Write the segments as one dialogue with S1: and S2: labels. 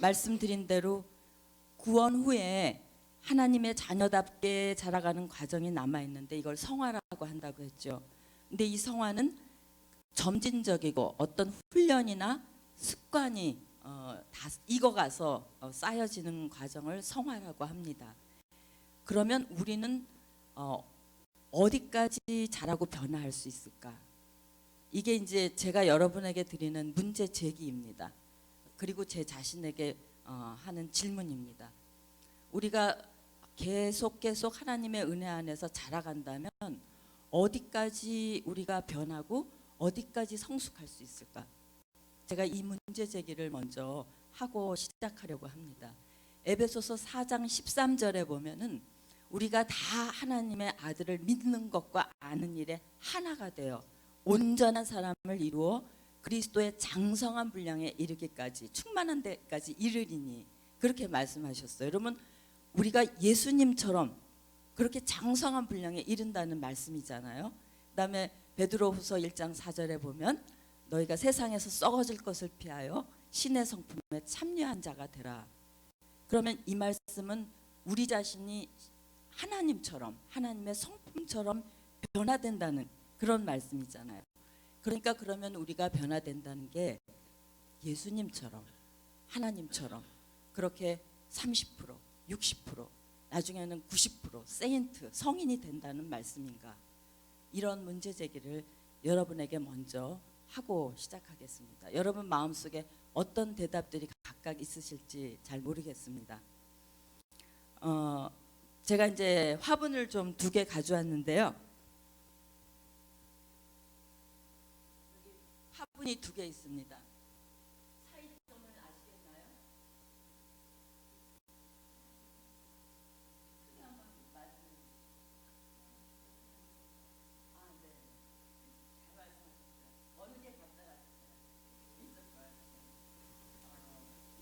S1: 말씀드린 대로 구원 후에 하나님의 자녀답게 자라가는 과정이 남아있는데 이걸 성화라고 한다고 했죠. 근데 이 성화는 점진적이고 어떤 훈련이나 습관이 다 익어가서 쌓여지는 과정을 성화라고 합니다. 그러면 우리는 어디까지 자라고 변화할 수 있을까? 이게 이제 제가 여러분에게 드리는 문제 제기입니다. 그리고 제 자신에게 하는 질문입니다. 우리가 계속 하나님의 은혜 안에서 자라간다면 어디까지 우리가 변하고 어디까지 성숙할 수 있을까? 제가 이 문제 제기를 먼저 하고 시작하려고 합니다. 에베소서 4장 13절에 보면은 우리가 다 하나님의 아들을 믿는 것과 아는 일에 하나가 되어 온전한 사람을 이루어 그리스도의 장성한 분량에 이르기까지 충만한 데까지 이르리니 그렇게 말씀하셨어요. 여러분 우리가 예수님처럼 그렇게 장성한 분량에 이른다는 말씀이잖아요. 그다음에 베드로후서 1장 4절에 보면 너희가 세상에서 썩어질 것을 피하여 신의 성품에 참여한 자가 되라. 그러면 이 말씀은 우리 자신이 하나님처럼 하나님의 성품처럼 변화된다는 그런 말씀이잖아요. 그러니까 그러면 우리가 변화된다는 게 예수님처럼 하나님처럼 그렇게 30%, 60%, 나중에는 90% 세인트, 성인이 된다는 말씀인가? 이런 문제 제기를 여러분에게 먼저 하고 시작하겠습니다. 여러분 마음속에 어떤 대답들이 각각 있으실지 잘 모르겠습니다. 제가 이제 화분을 좀 2개 가져왔는데요. 화분이 2개 있습니다. 차이점을 아시겠나요? 크게 한번 말씀해 주세요. 네. 잘 말씀하셨어요. 어느 게 갖다 놨어요? 있었어요.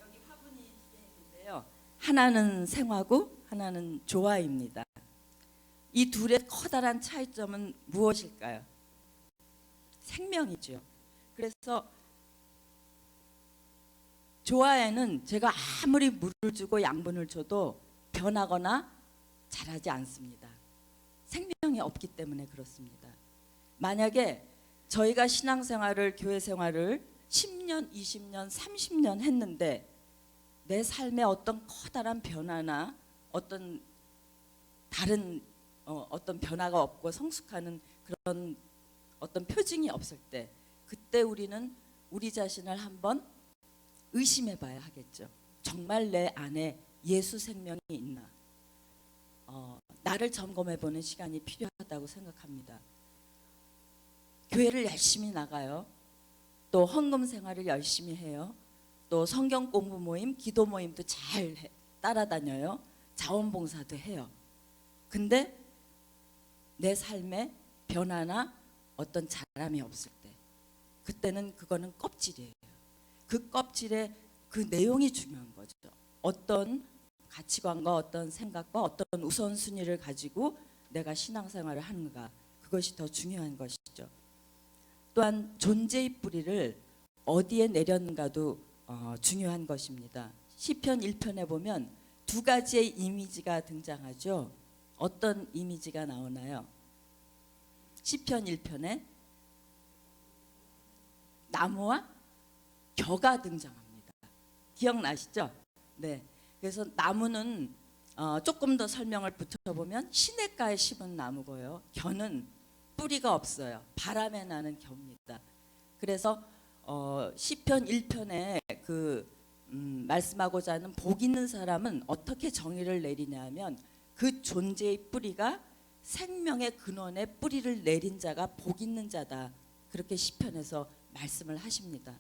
S1: 여기 화분이 2개 있는데요. 하나는 생화고 하나는 조화입니다. 이 둘의 커다란 차이점은 무엇일까요? 생명이죠. 그래서 조화에는 제가 아무리 물을 주고 양분을 줘도 변하거나 자라지 않습니다. 생명이 없기 때문에 그렇습니다. 만약에 저희가 신앙생활을 교회 생활을 10년, 20년, 30년 했는데 내 삶에 어떤 커다란 변화나 어떤 다른 어떤 변화가 없고 성숙하는 그런 어떤 표징이 없을 때 그때 우리는 우리 자신을 한번 의심해 봐야 하겠죠. 정말 내 안에 예수 생명이 있나? 나를 점검해 보는 시간이 필요하다고 생각합니다. 교회를 열심히 나가요. 또 헌금 생활을 열심히 해요. 또 성경 공부 모임, 기도 모임도 잘 따라다녀요. 자원봉사도 해요. 근데 내 삶에 변화나 어떤 자람이 없을 때 그때는 그거는 껍질이에요. 그 껍질에 그 내용이 중요한 거죠. 어떤 가치관과 어떤 생각과 어떤 우선순위를 가지고 내가 신앙생활을 하는가, 그것이 더 중요한 것이죠. 또한 존재의 뿌리를 어디에 내렸는가도 중요한 것입니다. 시편 1편에 보면 2가지의 이미지가 등장하죠. 어떤 이미지가 나오나요? 시편 1편에 나무와 겨가 등장합니다. 기억나시죠? 네. 그래서 나무는 조금 더 설명을 붙여보면 시냇가에 심은 나무고요. 겨는 뿌리가 없어요. 바람에 나는 겨입니다. 그래서 시편 1편에 말씀하고자 하는 복 있는 사람은 어떻게 정의를 내리냐면 그 존재의 뿌리가 생명의 근원에 뿌리를 내린 자가 복 있는 자다. 그렇게 시편에서 말씀을 하십니다.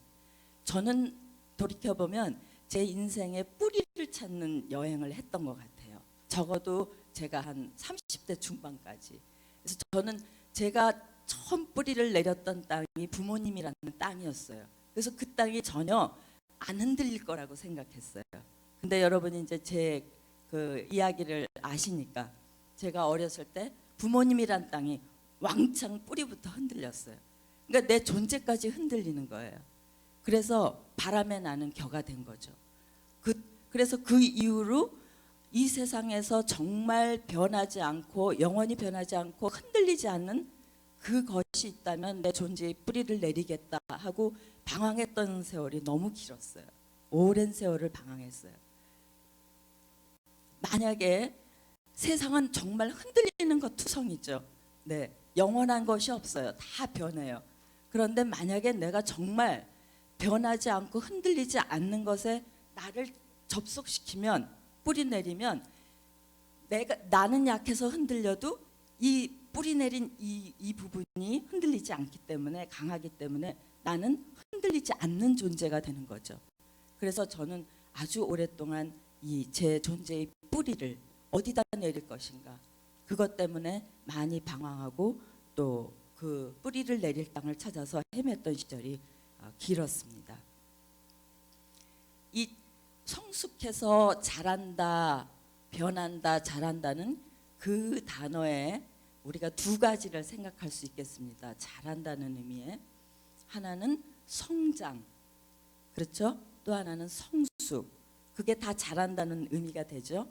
S1: 저는 돌이켜보면 제 인생의 뿌리를 찾는 여행을 했던 것 같아요. 적어도 제가 한 30대 중반까지. 그래서 저는 제가 처음 뿌리를 내렸던 땅이 부모님이라는 땅이었어요. 그래서 그 땅이 전혀 안 흔들릴 거라고 생각했어요. 근데 여러분이 이제 제 그 이야기를 아시니까 제가 어렸을 때 부모님이란 땅이 왕창 뿌리부터 흔들렸어요. 그러니까 내 존재까지 흔들리는 거예요. 그래서 바람에 나는 겨가 된 거죠. 그래서 그 이후로 이 세상에서 정말 변하지 않고 영원히 변하지 않고 흔들리지 않는 그것이 있다면 내 존재의 뿌리를 내리겠다 하고 방황했던 세월이 너무 길었어요. 오랜 세월을 방황했어요. 만약에 세상은 정말 흔들리는 것 투성이죠. 네, 영원한 것이 없어요. 다 변해요. 그런데 만약에 내가 정말 변하지 않고 흔들리지 않는 것에 나를 접속시키면, 뿌리 내리면, 나는 약해서 흔들려도 이 뿌리 내린 이 부분이 흔들리지 않기 때문에, 강하기 때문에 나는 흔들리지 않는 존재가 되는 거죠. 그래서 저는 아주 오랫동안 이 제 존재의 뿌리를 어디다 내릴 것인가, 그것 때문에 많이 방황하고 또 그 뿌리를 내릴 땅을 찾아서 헤맸던 시절이 길었습니다. 이 성숙해서 자란다, 변한다, 자란다는 그 단어에 우리가 두 가지를 생각할 수 있겠습니다. 자란다는 의미에 하나는 성장, 그렇죠? 또 하나는 성숙. 그게 다 자란다는 의미가 되죠.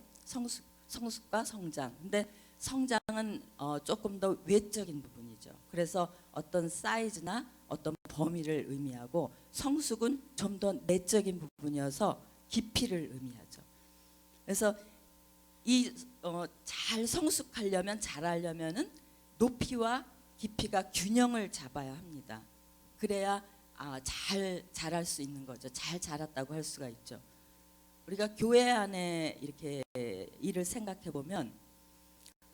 S1: 성숙과 성장. 근데 성장은 조금 더 외적인 부분이죠. 그래서 어떤 사이즈나 어떤 범위를 의미하고, 성숙은 좀 더 내적인 부분이어서 깊이를 의미하죠. 그래서 잘 성숙하려면, 자라려면은 높이와 깊이가 균형을 잡아야 합니다. 그래야 잘 자랄 수 있는 거죠. 잘 자랐다고 할 수가 있죠. 우리가 교회 안에 이렇게 일을 생각해 보면,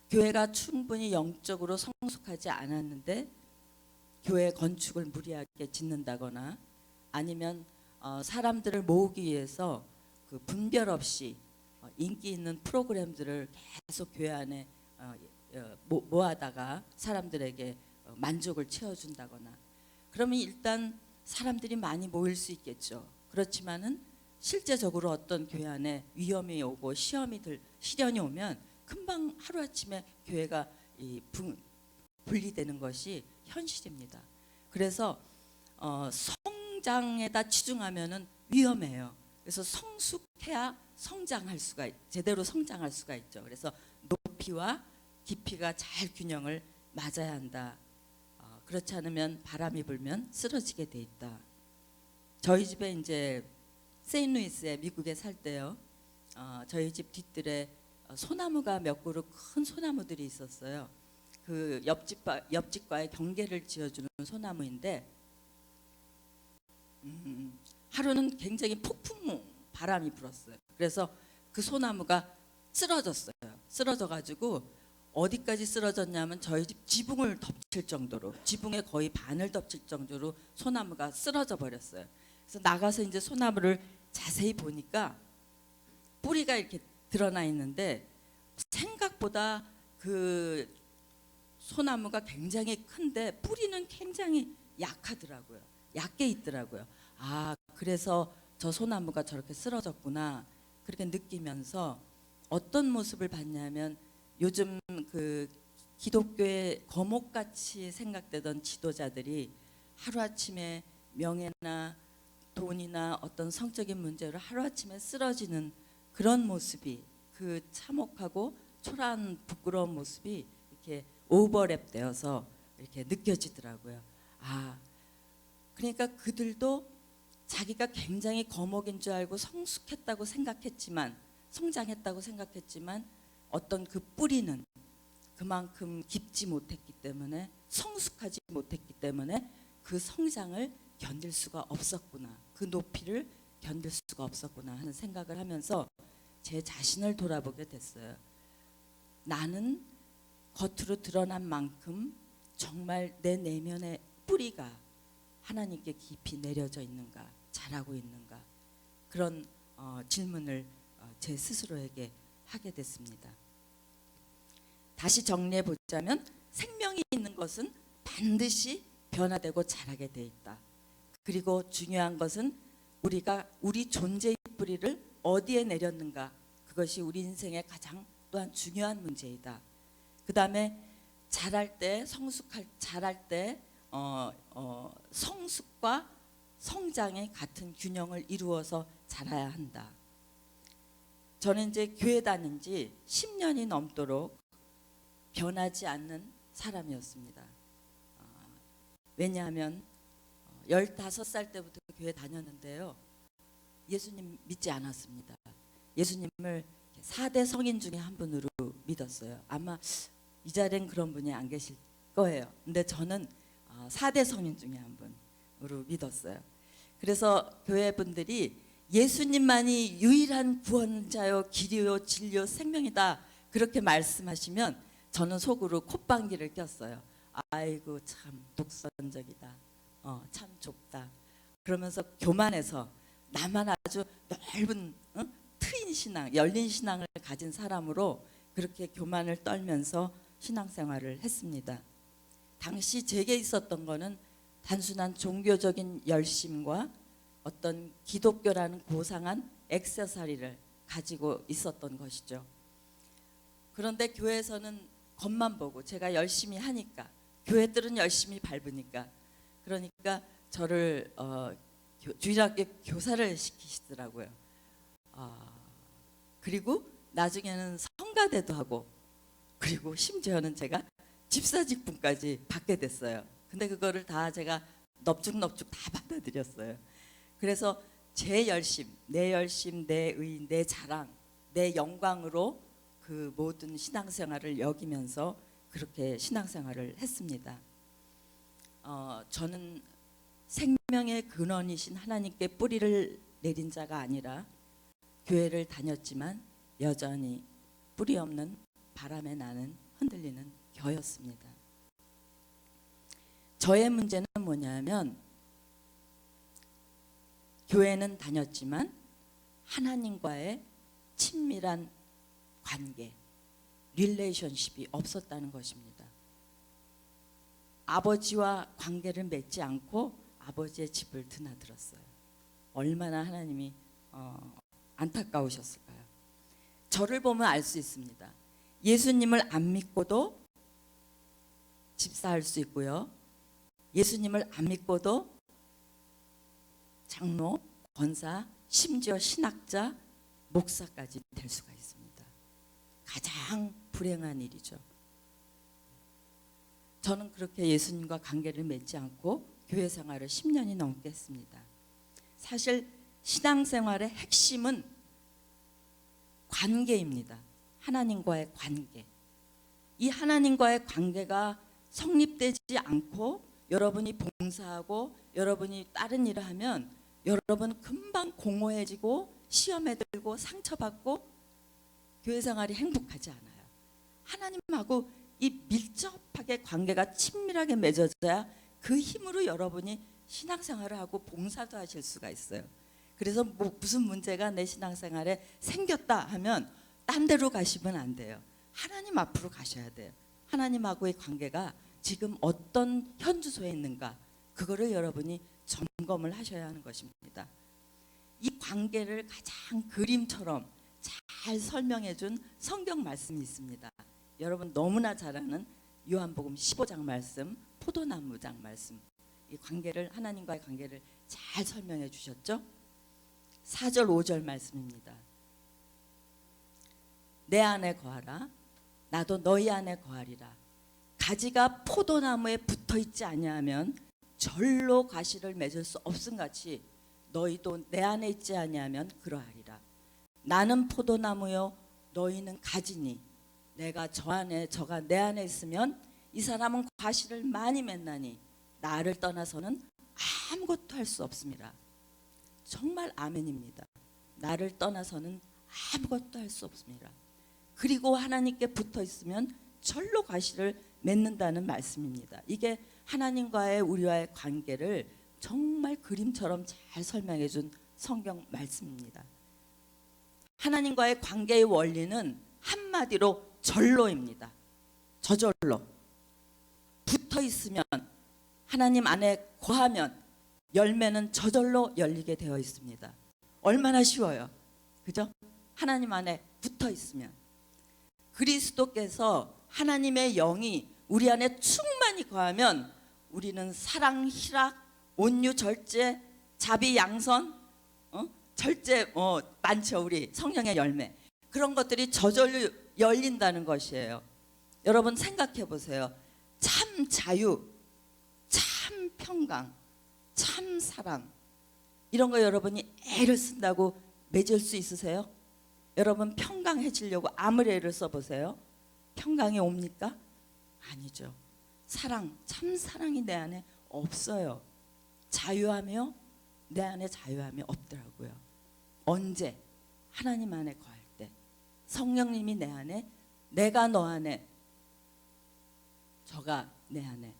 S1: 교회가 충분히 영적으로 성숙하지 않았는데 교회 건축을 무리하게 짓는다거나, 아니면 사람들을 모으기 위해서 그 분별 없이 인기 있는 프로그램들을 계속 교회 안에 모아다가 사람들에게 만족을 채워준다거나, 그러면 일단 사람들이 많이 모일 수 있겠죠. 그렇지만은 실제적으로 어떤 교회 안에 위험이 오고 시련이 오면 금방 하루아침에 교회가 분리되는 것이 현실입니다. 그래서 성장에다 치중하면은 위험해요. 그래서 성숙해야 제대로 성장할 수가 있죠. 그래서 높이와 깊이가 잘 균형을 맞아야 한다. 그렇지 않으면 바람이 불면 쓰러지게 돼 있다. 저희 집에 이제 세인루이스에 미국에 살 때요, 저희 집 뒤뜰에 소나무가 몇 그루 큰 소나무들이 있었어요. 그 옆집과의 경계를 지어주는 소나무인데, 하루는 굉장히 폭풍 바람이 불었어요. 그래서 그 소나무가 쓰러졌어요. 쓰러져가지고 어디까지 쓰러졌냐면 저희 집 지붕을 덮칠 정도로, 지붕의 거의 반을 덮칠 정도로 소나무가 쓰러져 버렸어요. 그래서 나가서 이제 소나무를 자세히 보니까 뿌리가 이렇게 드러나 있는데, 생각보다 그 소나무가 굉장히 큰데 뿌리는 굉장히 약하더라고요. 얕게 있더라고요. 그래서 저 소나무가 저렇게 쓰러졌구나, 그렇게 느끼면서 어떤 모습을 봤냐면, 요즘 그 기독교의 거목같이 생각되던 지도자들이 하루아침에 명예나 돈이나 어떤 성적인 문제로 하루아침에 쓰러지는 그런 모습이, 그 참혹하고 초라한 부끄러운 모습이 이렇게 오버랩 되어서 이렇게 느껴지더라고요. 그러니까 그들도 자기가 굉장히 거목인 줄 알고 성숙했다고 생각했지만, 성장했다고 생각했지만, 어떤 그 뿌리는 그만큼 깊지 못했기 때문에, 성숙하지 못했기 때문에 그 성장을 견딜 수가 없었구나, 그 높이를 견딜 수가 없었구나 하는 생각을 하면서 제 자신을 돌아보게 됐어요. 나는 겉으로 드러난 만큼 정말 내 내면의 뿌리가 하나님께 깊이 내려져 있는가, 자라고 있는가, 그런 질문을 제 스스로에게 하게 됐습니다. 다시 정리해 보자면, 생명이 있는 것은 반드시 변화되고 자라게 돼 있다. 그리고 중요한 것은 우리가 우리 존재의 뿌리를 어디에 내렸는가, 그것이 우리 인생의 가장 또한 중요한 문제이다. 그 다음에 자랄 때 성숙과 성장의 같은 균형을 이루어서 자라야 한다. 저는 이제 교회 다닌 지 10년이 넘도록 변하지 않는 사람이었습니다. 왜냐하면 15살 때부터 교회 다녔는데요. 예수님 믿지 않았습니다. 예수님을 4대 성인 중에 한 분으로 믿었어요. 아마 이 자리엔 그런 분이 안 계실 거예요. 근데 저는 4대 성인 중에 한 분으로 믿었어요. 그래서 교회 분들이 예수님만이 유일한 구원자요, 길이요, 진리요, 생명이다 그렇게 말씀하시면 저는 속으로 콧방귀를 꼈어요. 아이고 참 독선적이다. 참 좁다. 그러면서 교만해서 나만 아주 넓은 트인 신앙, 열린 신앙을 가진 사람으로 그렇게 교만을 떨면서 신앙생활을 했습니다. 당시 제게 있었던 거는 단순한 종교적인 열심과 어떤 기독교라는 고상한 액세서리를 가지고 있었던 것이죠. 그런데 교회에서는 겉만 보고 제가 열심히 하니까, 교회들은 열심히 밟으니까, 그러니까 저를 주일학교 교사를 시키시더라고요. 그리고 나중에는 성가대도 하고, 그리고 심지어는 제가 집사 직분까지 받게 됐어요. 근데 그거를 다 제가 넙죽넙죽 다 받아들였어요. 그래서 제 열심, 내 의, 내 자랑, 내 영광으로 그 모든 신앙생활을 여기면서 그렇게 신앙생활을 했습니다. 저는 생명의 근원이신 하나님께 뿌리를 내린 자가 아니라 교회를 다녔지만 여전히 뿌리 없는 바람에 나는 흔들리는 겨였습니다. 저의 문제는 뭐냐면 교회는 다녔지만 하나님과의 친밀한 관계, 릴레이션십이 없었다는 것입니다. 아버지와 관계를 맺지 않고 아버지의 집을 드나들었어요. 얼마나 하나님이 안타까우셨을까요? 저를 보면 알 수 있습니다. 예수님을 안 믿고도 집사할 수 있고요. 예수님을 안 믿고도 장로, 권사, 심지어 신학자, 목사까지 될 수가 있습니다. 가장 불행한 일이죠. 저는 그렇게 예수님과 관계를 맺지 않고 교회 생활을 10년이 넘게 했습니다. 사실 신앙생활의 핵심은 관계입니다. 하나님과의 관계. 이 하나님과의 관계가 성립되지 않고 여러분이 봉사하고 여러분이 다른 일을 하면 여러분 금방 공허해지고 시험에 들고 상처받고 교회 생활이 행복하지 않아요. 하나님하고 이 밀접하게 관계가 친밀하게 맺어져야 그 힘으로 여러분이 신앙생활을 하고 봉사도 하실 수가 있어요. 그래서 무슨 문제가 내 신앙생활에 생겼다 하면 딴 데로 가시면 안 돼요. 하나님 앞으로 가셔야 돼요. 하나님하고의 관계가 지금 어떤 현주소에 있는가, 그거를 여러분이 점검을 하셔야 하는 것입니다. 이 관계를 가장 그림처럼 잘 설명해 준 성경 말씀이 있습니다. 여러분 너무나 잘 아는 요한복음 15장 말씀, 포도나무장 말씀. 이 관계를, 하나님과의 관계를 잘 설명해 주셨죠? 4절 5절 말씀입니다. 내 안에 거하라, 나도 너희 안에 거하리라. 가지가 포도나무에 붙어있지 아니하면 절로 가시를 맺을 수 없음같이 너희도 내 안에 있지 아니하면 그러하리라. 나는 포도나무요 너희는 가지니 내가 저 안에 저가 내 안에 있으면 이 사람은 과실을 많이 맺나니 나를 떠나서는 아무것도 할 수 없습니다. 정말 아멘입니다. 나를 떠나서는 아무것도 할 수 없습니다. 그리고 하나님께 붙어 있으면 절로 과실을 맺는다는 말씀입니다. 이게 하나님과의 우리와의 관계를 정말 그림처럼 잘 설명해 준 성경 말씀입니다. 하나님과의 관계의 원리는 한마디로 절로입니다. 저절로 붙어 있으면, 하나님 안에 거하면 열매는 저절로 열리게 되어 있습니다. 얼마나 쉬워요, 그죠? 하나님 안에 붙어 있으면. 그리스도께서 하나님의 영이 우리 안에 충만히 거하면 우리는 사랑, 희락, 온유, 절제, 자비, 양선, 절제 많죠. 우리 성령의 열매. 그런 것들이 저절로 열린다는 것이에요. 여러분 생각해 보세요. 참 자유, 참 평강, 참 사랑, 이런 거 여러분이 애를 쓴다고 맺을 수 있으세요? 여러분 평강해지려고 아무리 애를 써보세요. 평강이 옵니까? 아니죠. 사랑, 참 사랑이 내 안에 없어요. 자유하며 내 안에 자유함이 없더라고요. 언제? 하나님 안에 거할 때, 성령님이 내 안에, 내가 너 안에, 저가 내 안에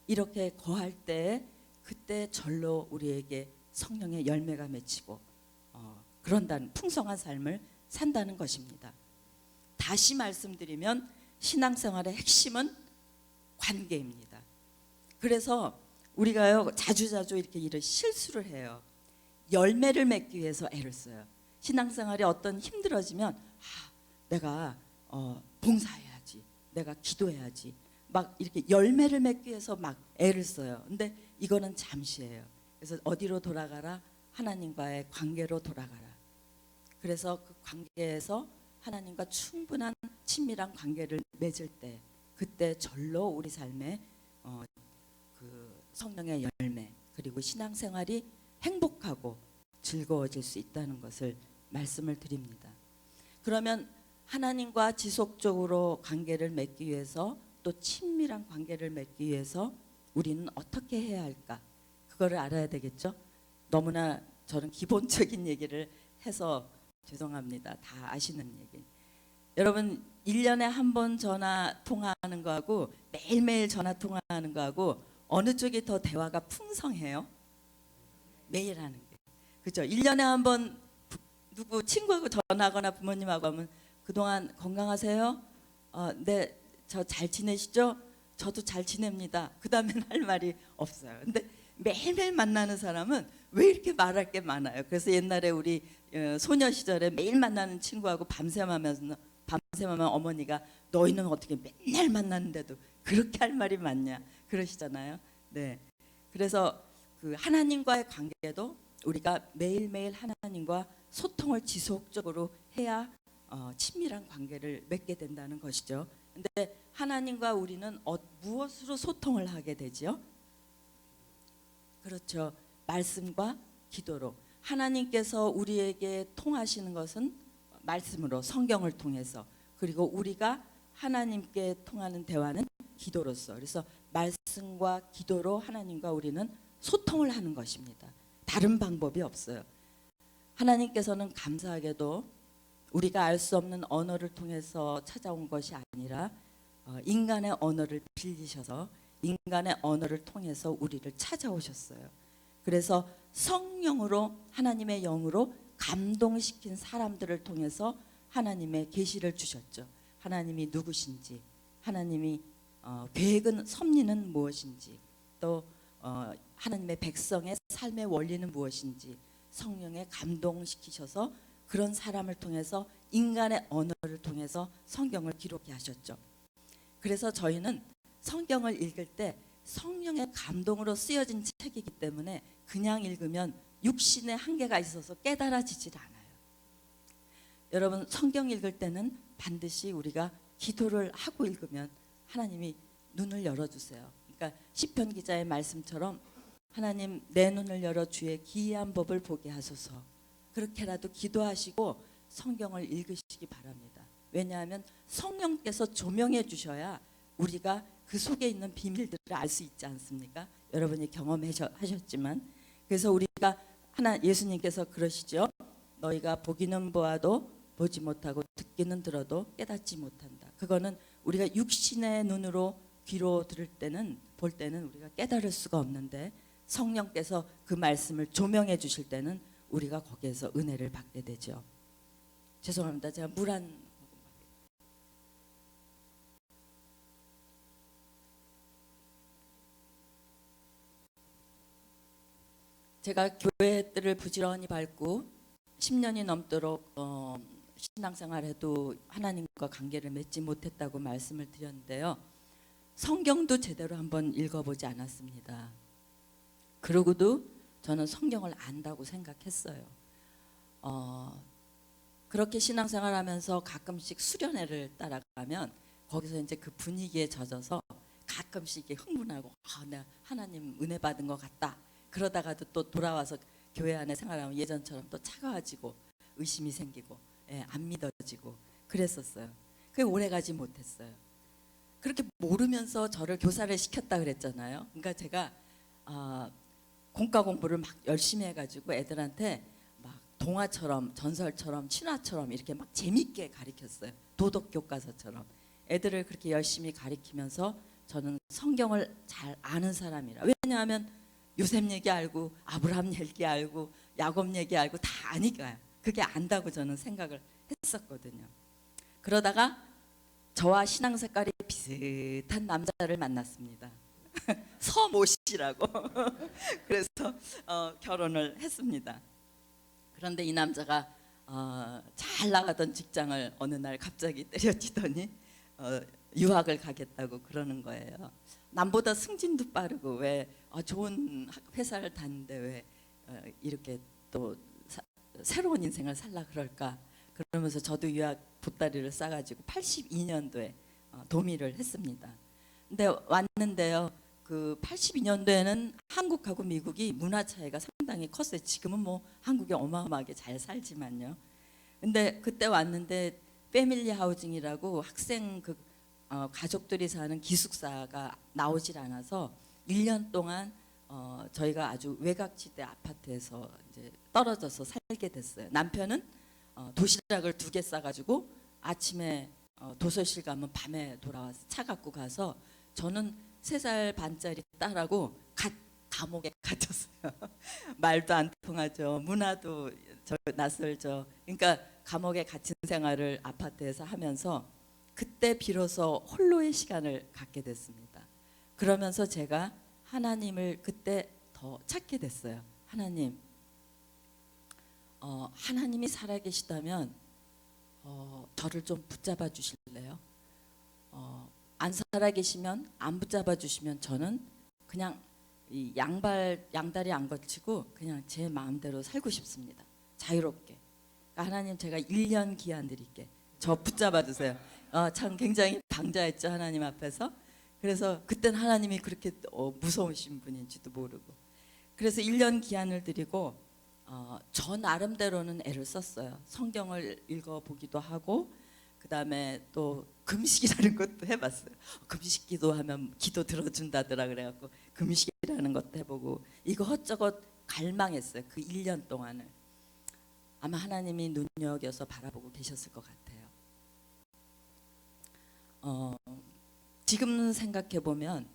S1: 이렇게 거할 때, 그때 절로 우리에게 성령의 열매가 맺히고 그런다는 풍성한 삶을 산다는 것입니다. 다시 말씀드리면 신앙생활의 핵심은 관계입니다. 그래서 우리가요 자주자주 이렇게 일을 실수를 해요. 열매를 맺기 위해서 애를 써요. 신앙생활이 어떤 힘들어지면 내가 봉사해야지, 내가 기도해야지, 막 이렇게 열매를 맺기 위해서 막 애를 써요. 근데 이거는 잠시예요. 그래서 어디로 돌아가라? 하나님과의 관계로 돌아가라. 그래서 그 관계에서 하나님과 충분한 친밀한 관계를 맺을 때, 그때 절로 우리 삶에 그 성령의 열매, 그리고 신앙생활이 행복하고 즐거워질 수 있다는 것을 말씀을 드립니다. 그러면 하나님과 지속적으로 관계를 맺기 위해서, 또 친밀한 관계를 맺기 위해서 우리는 어떻게 해야 할까? 그거를 알아야 되겠죠? 너무나 저는 기본적인 얘기를 해서 죄송합니다. 다 아시는 얘기. 여러분 1년에 한 번 전화 통화하는 거하고 매일매일 전화 통화하는 거하고 어느 쪽이 더 대화가 풍성해요? 매일 하는 게. 그죠? 1년에 한 번 누구 친구하고 전화하거나 부모님하고 하면 그동안 건강하세요? 네, 저 잘 지내시죠? 저도 잘 지냅니다. 그 다음엔 할 말이 없어요. 근데 매일매일 만나는 사람은 왜 이렇게 말할 게 많아요? 그래서 옛날에 우리 소녀 시절에 매일 만나는 친구하고 밤샘하면 어머니가 너희는 어떻게 맨날 만났는데도 그렇게 할 말이 많냐 그러시잖아요. 네. 그래서 그 하나님과의 관계도 우리가 매일매일 하나님과 소통을 지속적으로 해야 친밀한 관계를 맺게 된다는 것이죠. 근데 하나님과 우리는 무엇으로 소통을 하게 되지요? 그렇죠. 말씀과 기도로. 하나님께서 우리에게 통하시는 것은 말씀으로, 성경을 통해서, 그리고 우리가 하나님께 통하는 대화는 기도로서. 그래서 말씀과 기도로 하나님과 우리는 소통을 하는 것입니다. 다른 방법이 없어요. 하나님께서는 감사하게도 우리가 알 수 없는 언어를 통해서 찾아온 것이 아니라 인간의 언어를 빌리셔서 인간의 언어를 통해서 우리를 찾아오셨어요. 그래서 성령으로, 하나님의 영으로 감동시킨 사람들을 통해서 하나님의 계시를 주셨죠. 하나님이 누구신지, 하나님이 계획은, 섭리는 무엇인지, 또 하나님의 백성의 삶의 원리는 무엇인지 성령에 감동시키셔서 그런 사람을 통해서 인간의 언어를 통해서 성경을 기록해 하셨죠. 그래서 저희는 성경을 읽을 때 성령의 감동으로 쓰여진 책이기 때문에 그냥 읽으면 육신의 한계가 있어서 깨달아지질 않아요. 여러분 성경 읽을 때는 반드시 우리가 기도를 하고 읽으면 하나님이 눈을 열어주세요. 그러니까 시편 기자의 말씀처럼 하나님 내 눈을 열어 주의 기이한 법을 보게 하소서. 그렇게라도 기도하시고 성경을 읽으시기 바랍니다. 왜냐하면 성령께서 조명해 주셔야 우리가 그 속에 있는 비밀들을 알 수 있지 않습니까? 여러분이 경험하셨지만. 그래서 우리가 예수님께서 그러시죠. 너희가 보기는 보아도 보지 못하고 듣기는 들어도 깨닫지 못한다. 그거는 우리가 육신의 눈으로 귀로 볼 때는 우리가 깨달을 수가 없는데 성령께서 그 말씀을 조명해 주실 때는 우리가 거기에서 은혜를 받게 되죠. 죄송합니다. 제가 물 한 모금. 제가 교회들을 부지런히 밟고 10년이 넘도록 신앙생활해도 하나님과 관계를 맺지 못했다고 말씀을 드렸는데요. 성경도 제대로 한번 읽어보지 않았습니다. 그러고도 저는 성경을 안다고 생각했어요. 그렇게 신앙생활하면서 가끔씩 수련회를 따라가면 거기서 이제 그 분위기에 젖어서 가끔씩 이렇게 흥분하고 내가 하나님 은혜 받은 것 같다. 그러다가도 또 돌아와서 교회 안에 생활하면 예전처럼 또 차가워지고 의심이 생기고 안 믿어지고 그랬었어요. 그게 오래가지 못했어요. 그렇게 모르면서 저를 교사를 시켰다 그랬잖아요. 그러니까 제가 공과 공부를 막 열심히 해가지고 애들한테 막 동화처럼 전설처럼 신화처럼 이렇게 막 재밌게 가르쳤어요. 도덕 교과서처럼 애들을 그렇게 열심히 가르치면서 저는 성경을 잘 아는 사람이라. 왜냐하면 요셉 얘기 알고 아브라함 얘기 알고 야곱 얘기 알고 다 아니까요. 그게 안다고 저는 생각을 했었거든요. 그러다가 저와 신앙 색깔이 비슷한 남자를 만났습니다. 서모 씨라고. 그래서 결혼을 했습니다. 그런데 이 남자가 잘 나가던 직장을 어느 날 갑자기 때려치더니 유학을 가겠다고 그러는 거예요. 남보다 승진도 빠르고 왜 좋은 회사를 다니는데 왜 이렇게 또 새로운 인생을 살라 그럴까. 그러면서 저도 유학 보따리를 싸가지고 82년도에 도미를 했습니다. 근데 왔는데요. 그 82년도에는 한국하고 미국이 문화 차이가 상당히 컸어요. 지금은 뭐 한국이 어마어마하게 잘 살지만요. 근데 그때 왔는데 패밀리 하우징이라고 학생 가족들이 사는 기숙사가 나오질 않아서 1년 동안 저희가 아주 외곽지대 아파트에서 이제 떨어져서 살게 됐어요. 남편은 도시락을 2개 싸가지고 아침에 도서실 가면 밤에 돌아와서 차 갖고 가서 저는 3살 반짜리 딸하고 감옥에 갇혔어요. 말도 안 통하죠. 문화도 낯설죠. 그러니까 감옥에 갇힌 생활을 아파트에서 하면서 그때 비로소 홀로의 시간을 갖게 됐습니다. 그러면서 제가 하나님을 그때 더 찾게 됐어요. 하나님, 하나님이 살아계시다면 저를 좀 붙잡아 주실래요? 안 살아계시면 안 붙잡아 주시면 저는 그냥 이 양다리 안 걸치고 그냥 제 마음대로 살고 싶습니다. 자유롭게. 그러니까 하나님 제가 1년 기한 드릴게. 저 붙잡아 주세요. 참 굉장히 방자했죠 하나님 앞에서. 그래서 그때는 하나님이 그렇게 무서우신 분인지도 모르고. 그래서 1년 기한을 드리고 저 나름대로는 애를 썼어요. 성경을 읽어보기도 하고 그 다음에 또 금식이라는 것도 해봤어요. 금식 기도하면 기도 들어준다더라 그래갖고 금식이라는 것도 해보고 이거 헛저것 갈망했어요. 그 1년 동안을. 아마 하나님이 눈여겨서 바라보고 계셨을 것 같아요. 지금 생각해보면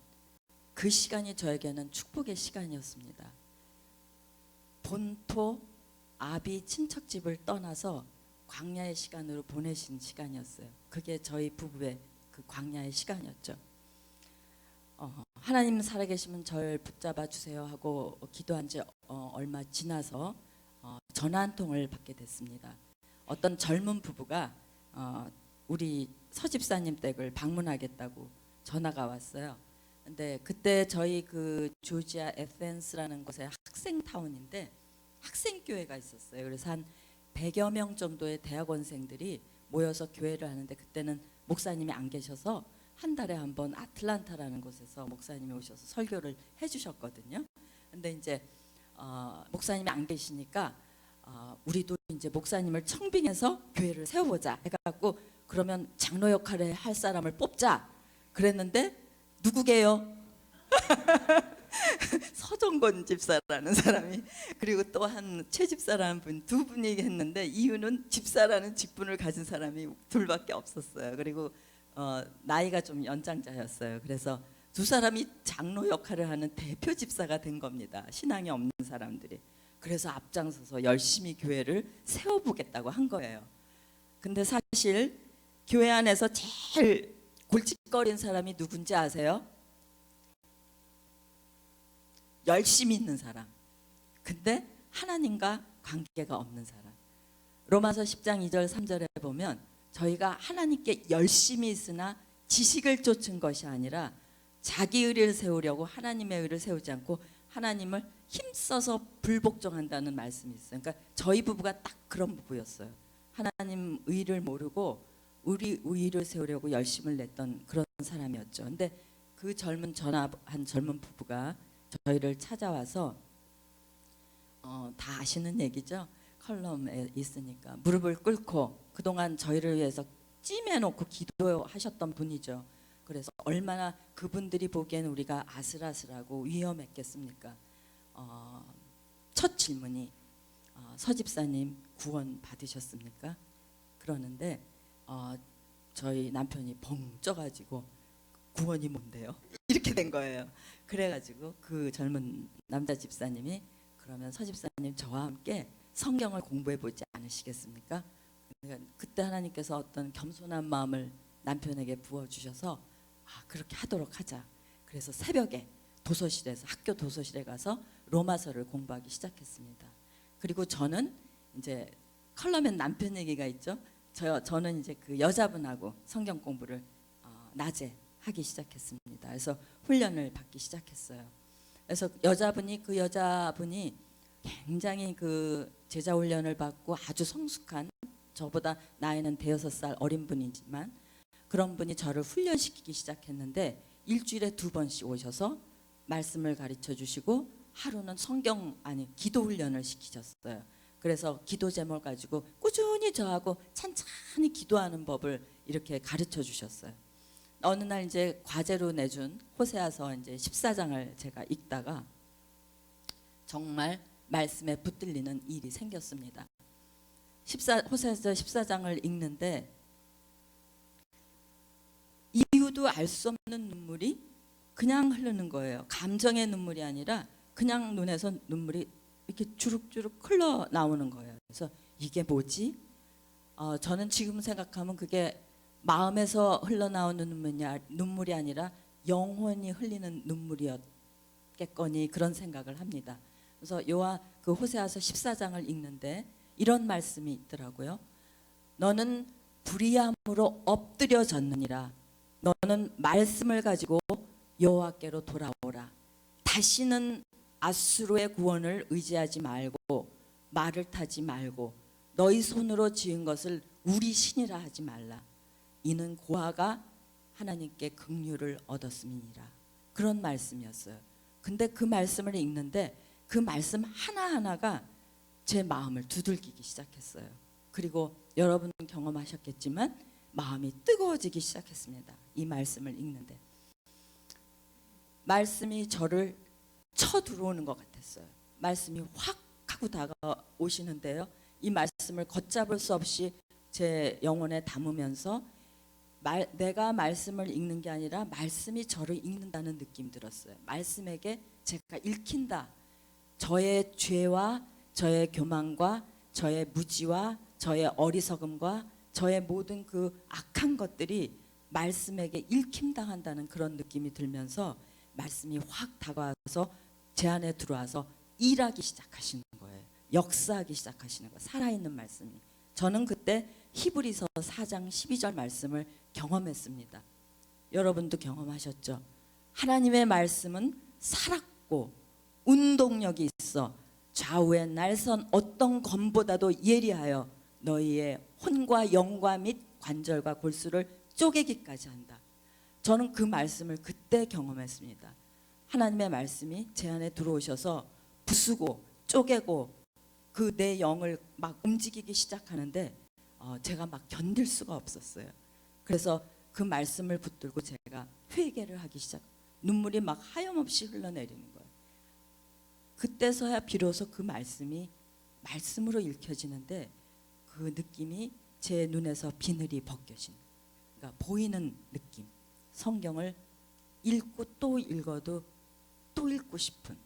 S1: 그 시간이 저에게는 축복의 시간이었습니다. 본토 아비 친척집을 떠나서 광야의 시간으로 보내신 시간이었어요. 그게 저희 부부의 그 광야의 시간이었죠. 하나님 살아계시면 절 붙잡아 주세요 하고 기도한 지 얼마 지나서 전화 한 통을 받게 됐습니다. 어떤 젊은 부부가 우리 서집사님 댁을 방문하겠다고 전화가 왔어요. 근데 그때 저희 그 조지아 에센스라는 곳에 학생타운인데 학생교회가 있었어요. 그래서 한 100여 명 정도의 대학원생들이 모여서 교회를 하는데 그때는 목사님이 안 계셔서 한 달에 한 번 아틀란타라는 곳에서 목사님이 오셔서 설교를 해주셨거든요. 근데 이제 목사님이 안 계시니까 우리도 이제 목사님을 청빙해서 교회를 세워보자 해갖고 그러면 장로 역할을 할 사람을 뽑자 그랬는데 누구게요? 서정건 집사라는 사람이 그리고 또 한 최 집사라는 분 2분이 했는데 이유는 집사라는 직분을 가진 사람이 2밖에 없었어요. 그리고 나이가 좀 연장자였어요. 그래서 2 사람이 장로 역할을 하는 대표 집사가 된 겁니다. 신앙이 없는 사람들이. 그래서 앞장서서 열심히 교회를 세워보겠다고 한 거예요. 근데 사실 교회 안에서 제일 골칫거린 사람이 누군지 아세요? 열심히 있는 사람. 근데 하나님과 관계가 없는 사람. 로마서 10장 2절 3절에 보면 저희가 하나님께 열심히 있으나 지식을 쫓은 것이 아니라 자기 의를 세우려고 하나님의 의를 세우지 않고 하나님을 힘써서 불복종한다는 말씀이 있어요. 그러니까 저희 부부가 딱 그런 부부였어요. 하나님 의를 모르고 우리 의를 세우려고 열심을 냈던 그런 사람이었죠. 근데 그 전합한 젊은 부부가 저희를 찾아와서 다 아시는 얘기죠. 컬럼에 있으니까 무릎을 꿇고 그동안 저희를 위해서 찜해놓고 기도하셨던 분이죠. 그래서 얼마나 그분들이 보기엔 우리가 아슬아슬하고 위험했겠습니까? 첫 질문이 서 집사님 구원 받으셨습니까? 그러는데 저희 남편이 벙 쪄가지고 구원이 뭔데요? 이렇게 된 거예요. 그래가지고 그 젊은 남자 집사님이 그러면 서 집사님 저와 함께 성경을 공부해 보지 않으시겠습니까? 그러니까 그때 하나님께서 어떤 겸손한 마음을 남편에게 부어주셔서 그렇게 하도록 하자. 그래서 새벽에 도서실에서 학교 도서실에 가서 로마서를 공부하기 시작했습니다. 그리고 저는 이제 컬럼엔 남편 얘기가 있죠. 저는 이제 그 여자분하고 성경 공부를 낮에 하기 시작했습니다. 그래서 훈련을 받기 시작했어요. 그래서 그 여자분이 굉장히 그 제자 훈련을 받고 아주 성숙한, 저보다 나이는 대여섯 살 어린 분이지만 그런 분이 저를 훈련시키기 시작했는데 일주일에 2번씩 오셔서 말씀을 가르쳐 주시고 하루는 기도 훈련을 시키셨어요. 그래서 기도 제목 가지고 꾸준히 저하고 찬찬히 기도하는 법을 이렇게 가르쳐 주셨어요. 어느 날 이제 과제로 내준 호세아서 이제 14장을 제가 읽다가 정말 말씀에 붙들리는 일이 생겼습니다. 호세아서 14장을 읽는데 이유도 알 수 없는 눈물이 그냥 흐르는 거예요. 감정의 눈물이 아니라 그냥 눈에서 눈물이 이렇게 주룩주룩 흘러 나오는 거예요. 그래서 이게 뭐지? 저는 지금 생각하면 그게 마음에서 흘러나오는 눈물이 아니라 영혼이 흘리는 눈물이었겠거니 그런 생각을 합니다. 그래서 그 호세아서 14장을 읽는데 이런 말씀이 있더라고요. 너는 불의함으로 엎드려졌느니라. 너는 말씀을 가지고 여호와께로 돌아오라. 다시는 앗수르의 구원을 의지하지 말고 말을 타지 말고 너희 손으로 지은 것을 우리 신이라 하지 말라. 이는 고아가 하나님께 긍휼을 얻었음이니라. 그런 말씀이었어요. 근데 그 말씀을 읽는데 그 말씀 하나하나가 제 마음을 두들기기 시작했어요. 그리고 여러분은 경험하셨겠지만 마음이 뜨거워지기 시작했습니다. 이 말씀을 읽는데 말씀이 저를 쳐 들어오는 것 같았어요. 말씀이 확 하고 다가오시는데요. 이 말씀을 걷잡을 수 없이 제 영혼에 담으면서 내가 말씀을 읽는 게 아니라 말씀이 저를 읽는다는 느낌 들었어요. 말씀에게 제가 읽힌다. 저의 죄와 저의 교만과 저의 무지와 저의 어리석음과 저의 모든 그 악한 것들이 말씀에게 읽힘당한다는 그런 느낌이 들면서 말씀이 확 다가와서 제 안에 들어와서 일하기 시작하시는 거예요. 역사하기 시작하시는 거예요. 살아있는 말씀이. 저는 그때 히브리서 4장 12절 말씀을 경험했습니다. 여러분도 경험하셨죠? 하나님의 말씀은 살았고 운동력이 있어 좌우의 날선 어떤 검보다도 예리하여 너희의 혼과 영과 및 관절과 골수를 쪼개기까지 한다. 저는 그 말씀을 그때 경험했습니다. 하나님의 말씀이 제 안에 들어오셔서 부수고 쪼개고 그 내 영을 막 움직이기 시작하는데 제가 막 견딜 수가 없었어요. 그래서 그 말씀을 붙들고 제가 회개를 하기 눈물이 막 하염없이 흘러내리는 거예요. 그때서야 비로소 그 말씀이 말씀으로 읽혀지는데 그 느낌이 제 눈에서 비늘이 벗겨진, 그러니까 보이는 느낌. 성경을 읽고 또 읽어도 또 읽고 싶은,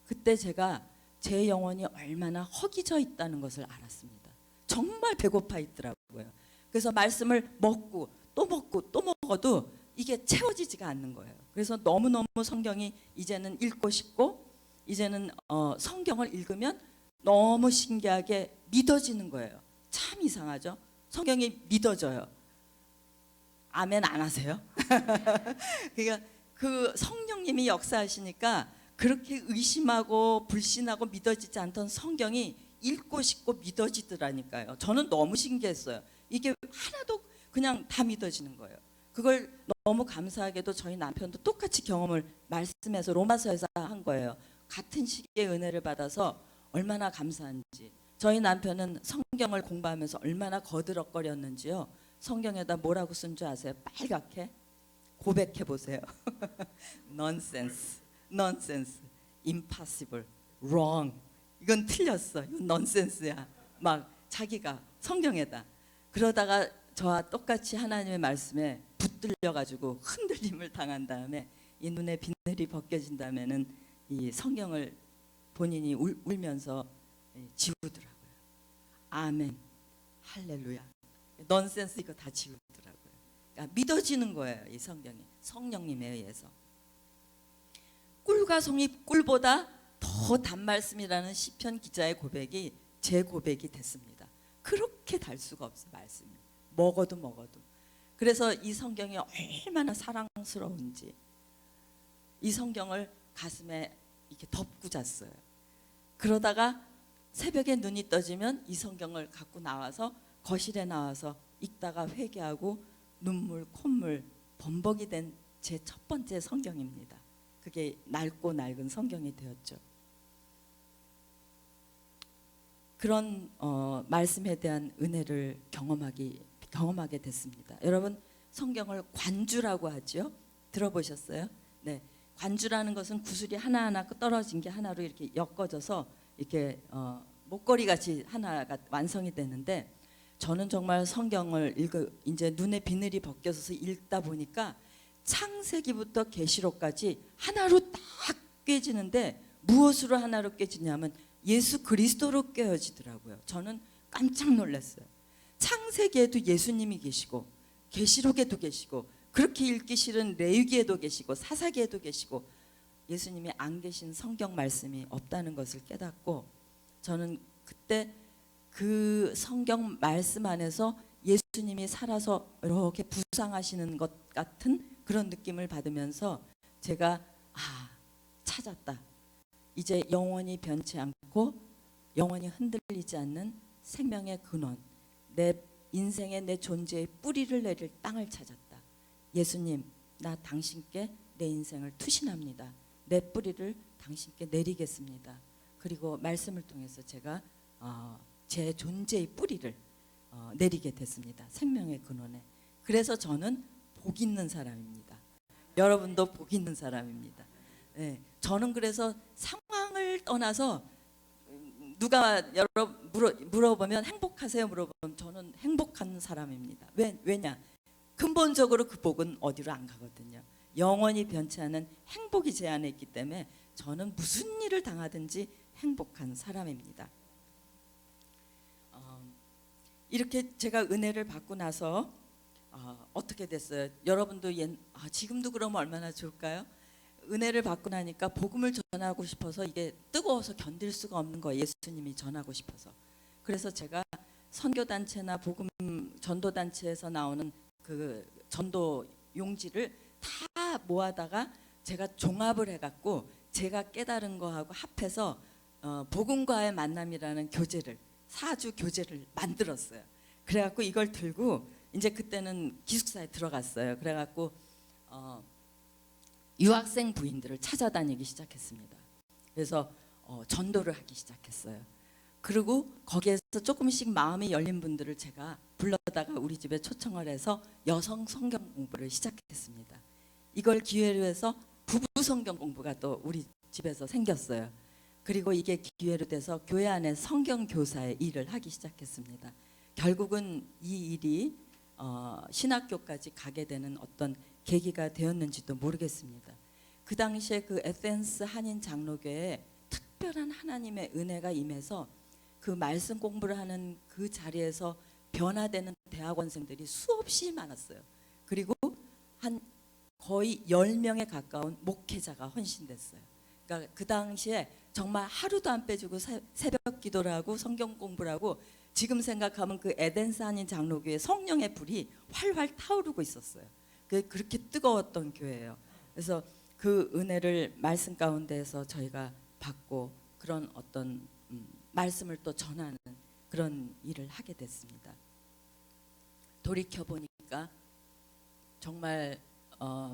S1: 그때 제가 제 영혼이 얼마나 허기져 있다는 것을 알았습니다. 정말 배고파 있더라고요. 그래서 말씀을 먹고 또 먹고 또 먹어도 이게 채워지지가 않는 거예요. 그래서 너무너무 성경이 이제는 읽고 싶고 이제는 성경을 읽으면 너무 신기하게 믿어지는 거예요. 참 이상하죠? 성경이 믿어져요. 아멘 안 하세요? 그러니까 그 성령님이 역사하시니까 그렇게 의심하고 불신하고 믿어지지 않던 성경이 읽고 싶고 믿어지더라니까요. 저는 너무 신기했어요. 이게 하나도 그냥 다 믿어지는 거예요. 그걸 너무 감사하게도 저희 남편도 똑같이 경험을 말씀에서 로마서에서 한 거예요. 같은 시기의 은혜를 받아서 얼마나 감사한지. 저희 남편은 성경을 공부하면서 얼마나 거드럭거렸는지요. 성경에다 뭐라고 쓴 줄 아세요? 빨갛게 고백해 보세요. nonsense, nonsense, impossible, wrong. 이건 틀렸어. 이건 넌센스야. 막 자기가 성경에다. 그러다가 저와 똑같이 하나님의 말씀에 붙들려가지고 흔들림을 당한 다음에 이 눈에 비늘이 벗겨진 다음에는 이 성경을 본인이 울면서 지우더라고요. 아멘, 할렐루야. 넌센스 이거 다 지우더라고요. 그러니까 믿어지는 거예요. 이 성경이 성령님에 의해서. 꿀과 송이 꿀보다 더 단 말씀이라는 시편 기자의 고백이 제 고백이 됐습니다. 그렇게 달 수가 없어 말씀이. 먹어도 먹어도. 그래서 이 성경이 얼마나 사랑스러운지 이 성경을 가슴에 이렇게 덮고 잤어요. 그러다가 새벽에 눈이 떠지면 이 성경을 갖고 나와서 거실에 나와서 읽다가 회개하고 눈물 콧물 범벅이 된 제 첫 번째 성경입니다. 그게 낡고 낡은 성경이 되었죠. 그런 말씀에 대한 은혜를 경험하게 됐습니다. 여러분 성경을 관주라고 하죠. 들어보셨어요? 네, 관주라는 것은 구슬이 하나하나 떨어진 게 하나로 이렇게 엮어져서 이렇게 목걸이 같이 하나가 완성이 되는데 저는 정말 성경을 이제 눈에 비늘이 벗겨져서 읽다 보니까 창세기부터 계시록까지 하나로 딱 깨지는데 무엇으로 하나로 깨지냐면 예수 그리스도로 깨어지더라고요. 저는 깜짝 놀랐어요. 창세기에도 예수님이 계시고 계시록에도 계시고 그렇게 읽기 싫은 레위기에도 계시고 사사기에도 계시고 예수님이 안 계신 성경 말씀이 없다는 것을 깨닫고 저는 그때 그 성경 말씀 안에서 예수님이 살아서 이렇게 부상하시는 것 같은 그런 느낌을 받으면서 제가 찾았다. 이제 영원히 변치 않고 영원히 흔들리지 않는 생명의 근원, 내 인생의 내 존재의 뿌리를 내릴 땅을 찾았다. 예수님, 나 당신께 내 인생을 투신합니다. 내 뿌리를 당신께 내리겠습니다. 그리고 말씀을 통해서 제가 제 존재의 뿌리를 내리게 됐습니다. 생명의 근원에. 그래서 저는 복 있는 사람입니다. 여러분도 복 있는 사람입니다. 네, 저는 그래서 상황을 떠나서 누가 물어보면 행복하세요? 물어보면 저는 행복한 사람입니다. 왜냐? 근본적으로 그 복은 어디로 안 가거든요. 영원히 변치 않은 행복이 제 안에 있기 때문에 저는 무슨 일을 당하든지 행복한 사람입니다. 이렇게 제가 은혜를 받고 나서 어떻게 됐어요? 여러분도 지금도 그러면 얼마나 좋을까요? 은혜를 받고 나니까 복음을 전하고 싶어서 이게 뜨거워서 견딜 수가 없는 거예요. 예수님이 전하고 싶어서. 그래서 제가 선교단체나 복음 전도단체에서 나오는 그 전도 용지를 다 모아다가 제가 종합을 해갖고 제가 깨달은 거하고 합해서 복음과의 만남이라는 교재를 4주 교재를 만들었어요. 그래갖고 이걸 들고 이제 그때는 기숙사에 들어갔어요. 그래갖고 유학생 부인들을 찾아다니기 시작했습니다. 그래서 전도를 하기 시작했어요. 그리고 거기에서 조금씩 마음이 열린 분들을 제가 불러다가 우리 집에 초청을 해서 여성 성경 공부를 시작했습니다. 이걸 기회로 해서 부부 성경 공부가 또 우리 집에서 생겼어요. 그리고 이게 기회로 돼서 교회 안에 성경 교사의 일을 하기 시작했습니다. 결국은 이 일이 신학교까지 가게 되는 어떤 계기가 되었는지도 모르겠습니다. 그 당시에 그 에센스 한인 장로교회에 특별한 하나님의 은혜가 임해서 그 말씀 공부를 하는 그 자리에서 변화되는 대학원생들이 수없이 많았어요. 그리고 한 거의 10명에 가까운 목회자가 헌신됐어요. 그러니까 그 당시에 정말 하루도 안 빼주고 새벽 기도를 하고 성경 공부를 하고 지금 생각하면 그 에덴스 한인 장로교회 성령의 불이 활활 타오르고 있었어요. 그렇게 뜨거웠던 교회예요. 그래서 그 은혜를 말씀 가운데에서 저희가 받고 그런 어떤 말씀을 또 전하는 그런 일을 하게 됐습니다. 돌이켜 보니까 정말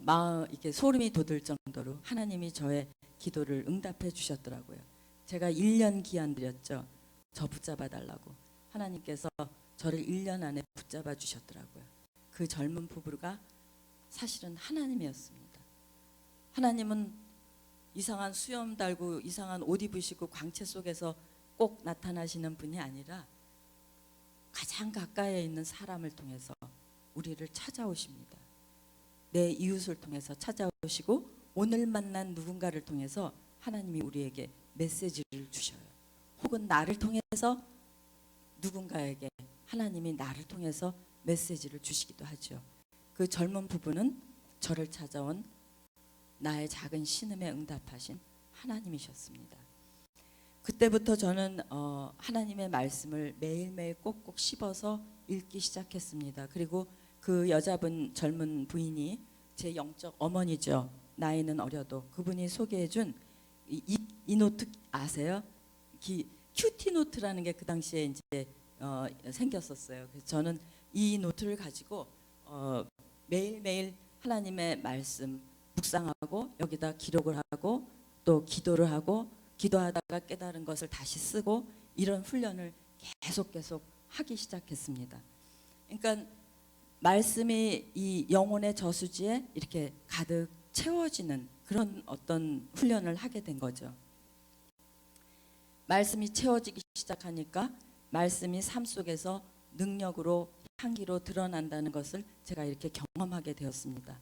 S1: 마음 이렇게 소름이 돋을 정도로 하나님이 저의 기도를 응답해 주셨더라고요. 제가 1년 기한 드렸죠. 저 붙잡아 달라고. 하나님께서 저를 1년 안에 붙잡아 주셨더라고요. 그 젊은 부부가 사실은 하나님이었습니다. 하나님은 이상한 수염 달고 이상한 옷 입으시고 광채 속에서 꼭 나타나시는 분이 아니라 가장 가까이에 있는 사람을 통해서 우리를 찾아오십니다. 내 이웃을 통해서 찾아오시고 오늘 만난 누군가를 통해서 하나님이 우리에게 메시지를 주셔요. 혹은 나를 통해서 누군가에게 하나님이 나를 통해서 메시지를 주시기도 하죠. 그 젊은 부부는 저를 찾아온 나의 작은 신음에 응답하신 하나님이셨습니다. 그때부터 저는 하나님의 말씀을 매일매일 꼭꼭 씹어서 읽기 시작했습니다. 그리고 그 여자분 젊은 부인이 제 영적 어머니죠. 나이는 어려도 그분이 소개해준 이 노트 아세요? 큐티 노트라는 게 그 당시에 이제 생겼었어요. 그래서 저는 이 노트를 가지고 매일매일 하나님의 말씀 묵상하고 여기다 기록을 하고 또 기도를 하고 기도하다가 깨달은 것을 다시 쓰고 이런 훈련을 계속 하기 시작했습니다. 그러니까 말씀이 이 영혼의 저수지에 이렇게 가득 채워지는 그런 어떤 훈련을 하게 된 거죠. 말씀이 채워지기 시작하니까 말씀이 삶 속에서 능력으로 향기로 드러난다는 것을 제가 이렇게 경험하게 되었습니다.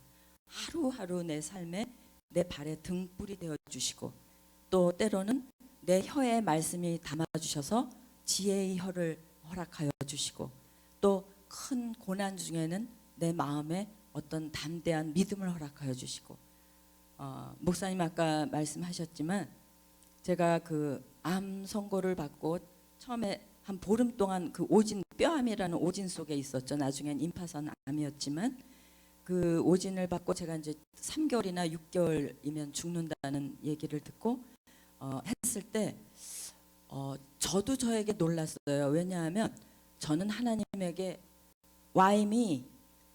S1: 하루하루 내 삶에 내 발에 등불이 되어주시고 또 때로는 내 혀에 말씀이 담아주셔서 지혜의 혀를 허락하여 주시고 또 큰 고난 중에는 내 마음에 어떤 담대한 믿음을 허락하여 주시고 목사님 아까 말씀하셨지만 제가 그 암 선고를 받고 처음에 한 보름 동안 그 오진 뼈암이라는 오진 속에 있었죠. 나중엔 임파선 암이었지만 그 오진을 받고 제가 이제 3개월이나 6개월이면 죽는다는 얘기를 듣고 했을 때 저도 저에게 놀랐어요. 왜냐하면 저는 하나님에게 Why me?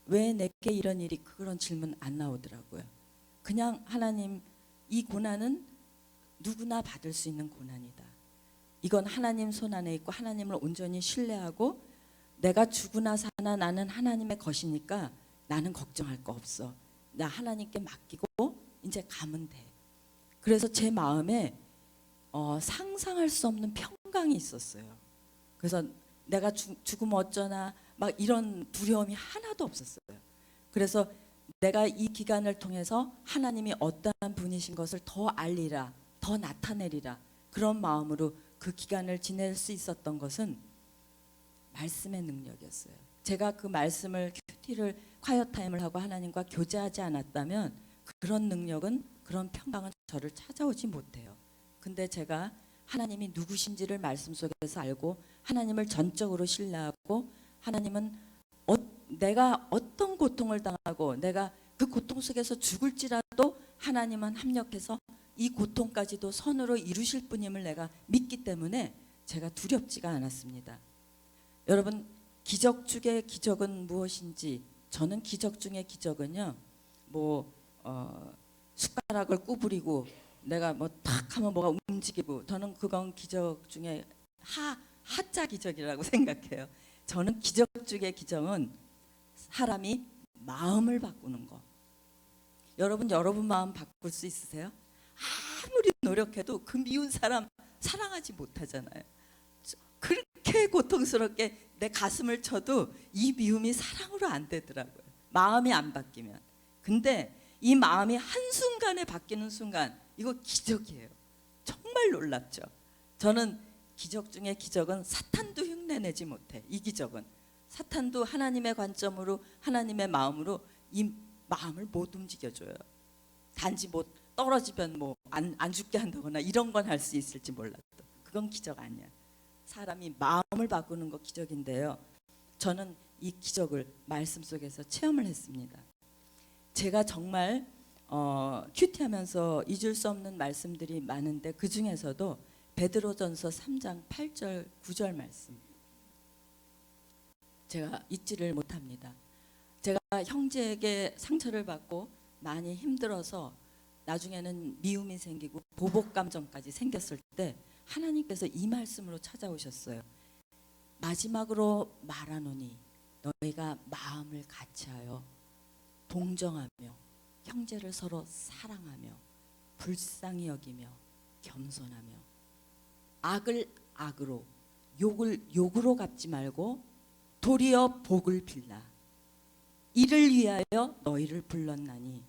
S1: 왜 내게 이런 일이 그런 질문 안 나오더라고요. 그냥 하나님 이 고난은 누구나 받을 수 있는 고난이다. 이건 하나님 손 안에 있고 하나님을 온전히 신뢰하고 내가 죽으나 사나 나는 하나님의 것이니까 나는 걱정할 거 없어. 나 하나님께 맡기고 이제 가면 돼. 그래서 제 마음에 상상할 수 없는 평강이 있었어요. 그래서 내가 죽으면 어쩌나 막 이런 두려움이 하나도 없었어요. 그래서 내가 이 기간을 통해서 하나님이 어떠한 분이신 것을 더 알리라, 더 나타내리라 그런 마음으로 그 기간을 지낼 수 있었던 것은 말씀의 능력이었어요. 제가 그 말씀을 큐티를 콰이어 타임을 하고 하나님과 교제하지 않았다면 그런 능력은 그런 평강은 저를 찾아오지 못해요. 근데 제가 하나님이 누구신지를 말씀 속에서 알고 하나님을 전적으로 신뢰하고 하나님은 내가 어떤 고통을 당하고 내가 그 고통 속에서 죽을지라도 하나님은 합력해서 이 고통까지도 선으로 이루실 분임을 내가 믿기 때문에 제가 두렵지가 않았습니다. 여러분 기적 중의 기적은 무엇인지 저는 기적 중의 기적은요 숟가락을 구부리고 내가 탁 하면 뭐가 움직이고 저는 그건 기적 중에 하자 기적이라고 생각해요. 저는 기적 중의 기적은 사람이 마음을 바꾸는 거. 여러분 마음 바꿀 수 있으세요? 아무리 노력해도 그 미운 사람 사랑하지 못하잖아요. 그렇게 고통스럽게 내 가슴을 쳐도 이 미움이 사랑으로 안 되더라고요. 마음이 안 바뀌면. 근데 이 마음이 한순간에 바뀌는 순간 이거 기적이에요. 정말 놀랍죠. 저는 기적 중에 기적은 사탄도 흉내내지 못해. 이 기적은 사탄도 하나님의 관점으로 하나님의 마음으로 이 마음을 못 움직여줘요. 단지 떨어지면 안 죽게 한다거나 이런 건 할 수 있을지 몰라도 그건 기적 아니야. 사람이 마음을 바꾸는 거 기적인데요. 저는 이 기적을 말씀 속에서 체험을 했습니다. 제가 정말 큐티하면서 잊을 수 없는 말씀들이 많은데 그 중에서도 베드로전서 3장 8절 9절 말씀 제가 잊지를 못합니다. 제가 형제에게 상처를 받고 많이 힘들어서 나중에는 미움이 생기고 보복 감정까지 생겼을 때 하나님께서 이 말씀으로 찾아오셨어요. 마지막으로 말하노니 너희가 마음을 같이하여 동정하며 형제를 서로 사랑하며 불쌍히 여기며 겸손하며 악을 악으로 욕을 욕으로 갚지 말고 도리어 복을 빌라. 이를 위하여 너희를 불렀나니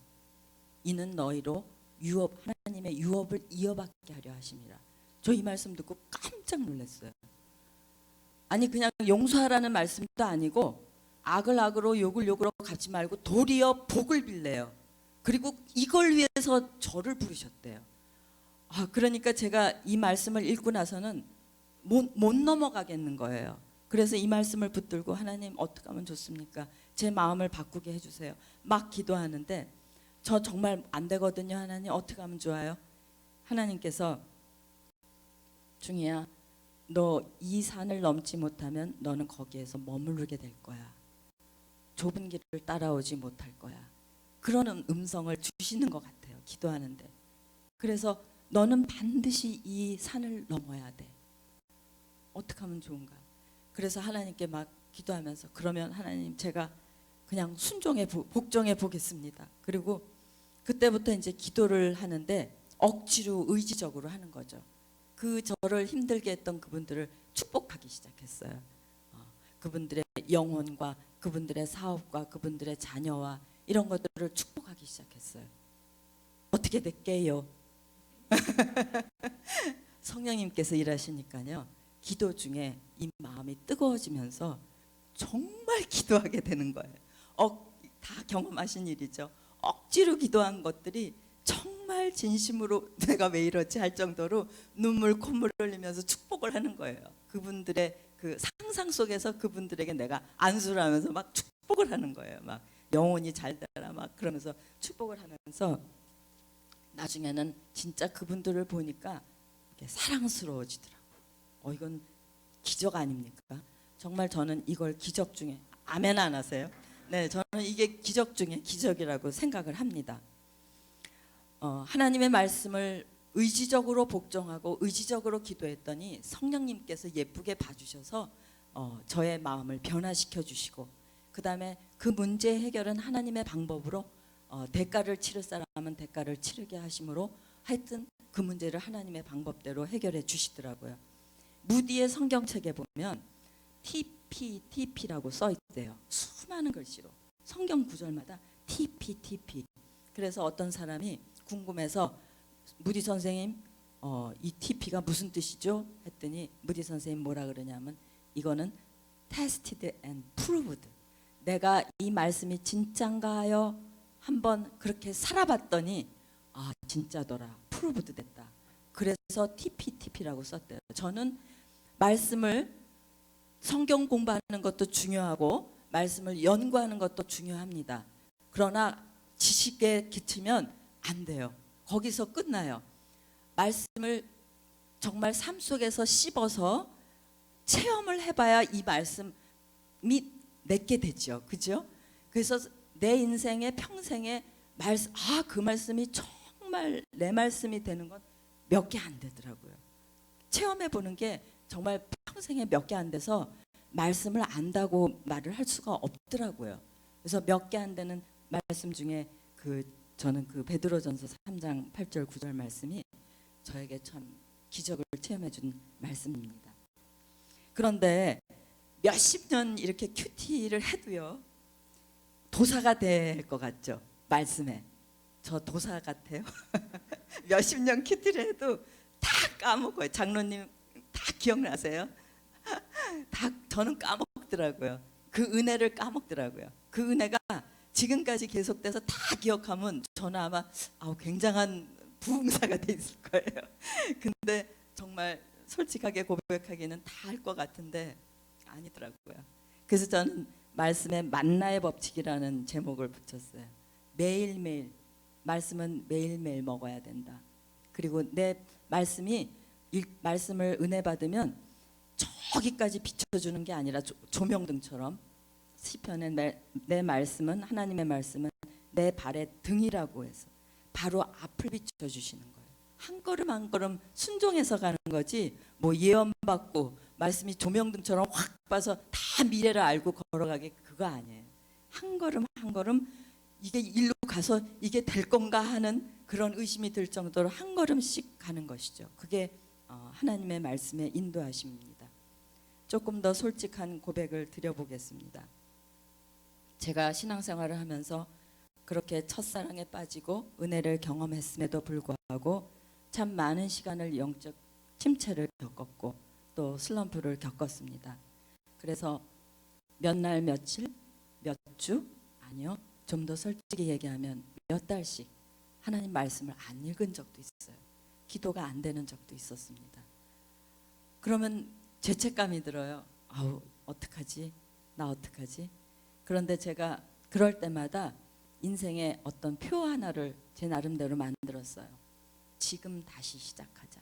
S1: 이는 너희로 하나님의 유업을 이어받게 하려 하심이라. 저 이 말씀 듣고 깜짝 놀랐어요. 아니 그냥 용서하라는 말씀도 아니고 악을 악으로 욕을 욕으로 갚지 말고 도리어 복을 빌래요. 그리고 이걸 위해서 저를 부르셨대요. 그러니까 제가 이 말씀을 읽고 나서는 못 넘어가겠는 거예요. 그래서 이 말씀을 붙들고 하나님 어떻게 하면 좋습니까? 제 마음을 바꾸게 해주세요. 막 기도하는데 저 정말 안 되거든요. 하나님 어떻게 하면 좋아요? 하나님께서 중이야 너 이 산을 넘지 못하면 너는 거기에서 머무르게 될 거야. 좁은 길을 따라오지 못할 거야. 그런 음성을 주시는 것 같아요. 기도하는데. 그래서 너는 반드시 이 산을 넘어야 돼. 어떻게 하면 좋은가? 그래서 하나님께 막 기도하면서 그러면 하나님 제가 그냥 복종해 보겠습니다. 그리고 그때부터 이제 기도를 하는데 억지로 의지적으로 하는 거죠. 그 저를 힘들게 했던 그분들을 축복하기 시작했어요. 그분들의 영혼과 그분들의 사업과 그분들의 자녀와 이런 것들을 축복하기 시작했어요. 어떻게 될게요? 성령님께서 일하시니까요. 기도 중에 이 마음이 뜨거워지면서 정말 기도하게 되는 거예요. 다 경험하신 일이죠. 억지로 기도한 것들이 정말 진심으로 내가 왜 이러지 할 정도로 눈물 콧물 흘리면서 축복을 하는 거예요. 그분들의 그 상상 속에서 그분들에게 내가 안수를 하면서 막 축복을 하는 거예요. 막 영혼이 잘 되라 막 그러면서 축복을 하면서 나중에는 진짜 그분들을 보니까 이렇게 사랑스러워지더라고요. 이건 기적 아닙니까? 정말 저는 이걸 기적 중에 아멘 안 하세요? 네, 저는 이게 기적 중에 기적이라고 생각을 합니다. 하나님의 말씀을 의지적으로 복종하고 의지적으로 기도했더니 성령님께서 예쁘게 봐주셔서 저의 마음을 변화시켜 주시고 그 다음에 그 문제 해결은 하나님의 방법으로 대가를 치를 사람은 대가를 치르게 하심으로 하여튼 그 문제를 하나님의 방법대로 해결해 주시더라고요. 무디의 성경책에 보면 TP라고 써 있대요. 수많은 글씨로 성경 구절마다 TP. 그래서 어떤 사람이 궁금해서 무디 선생님 이 TP가 무슨 뜻이죠? 했더니 무디 선생님 뭐라 그러냐면 이거는 tested and proved. 내가 이 말씀이 진짠가요? 한번 그렇게 살아봤더니 진짜더라. proved 됐다. 그래서 TP라고 썼대요. 저는 말씀을 성경 공부하는 것도 중요하고 말씀을 연구하는 것도 중요합니다. 그러나 지식에 기치면 안 돼요. 거기서 끝나요. 말씀을 정말 삶 속에서 씹어서 체험을 해봐야 이 말씀이 내게 되죠. 그죠? 그래서 내 인생의 평생에 그 말씀이 정말 내 말씀이 되는 건 몇 개 안 되더라고요. 체험해 보는 게 정말 평생에 몇 개 안 돼서 말씀을 안다고 말을 할 수가 없더라고요. 그래서 몇 개 안 되는 말씀 중에 저는 그 베드로전서 3장 8절 9절 말씀이 저에게 참 기적을 체험해 준 말씀입니다. 그런데 몇십 년 이렇게 큐티를 해도요. 도사가 될 것 같죠? 말씀에. 저 도사 같아요. 몇십 년 큐티를 해도 다 까먹어요. 장로님 다 기억나세요? 다 저는 까먹더라고요. 그 은혜를 까먹더라고요. 그 은혜가 지금까지 계속돼서 다 기억하면 저는 아마 굉장한 부흥사가 돼 있을 거예요. 근데 정말 솔직하게 고백하기는 다 할 것 같은데 아니더라고요. 그래서 저는 말씀에 만나의 법칙이라는 제목을 붙였어요. 매일매일 말씀은 매일매일 먹어야 된다. 그리고 내 말씀이 말씀을 은혜 받으면 저기까지 비춰주는 게 아니라 조명등처럼 시편의 내 말씀은, 하나님의 말씀은 내 발의 등이라고 해서 바로 앞을 비춰주시는 거예요. 한 걸음 한 걸음 순종해서 가는 거지, 뭐 예언받고 말씀이 조명등처럼 확 봐서 다 미래를 알고 걸어가게, 그거 아니에요. 한 걸음 한 걸음 이게 일로 가서 이게 될 건가 하는 그런 의심이 들 정도로 한 걸음씩 가는 것이죠. 그게 하나님의 말씀의 인도하심입니다. 조금 더 솔직한 고백을 드려보겠습니다. 제가 신앙생활을 하면서 그렇게 첫사랑에 빠지고 은혜를 경험했음에도 불구하고 참 많은 시간을 영적 침체를 겪었고 또 슬럼프를 겪었습니다. 그래서 몇 날 며칠, 몇 주, 아니요, 좀 더 솔직히 얘기하면 몇 달씩 하나님 말씀을 안 읽은 적도 있어요. 기도가 안 되는 적도 있었습니다. 그러면 죄책감이 들어요. 아우, 어떡하지? 나 어떡하지? 그런데 제가 그럴 때마다 인생의 어떤 표 하나를 제 나름대로 만들었어요. 지금 다시 시작하자.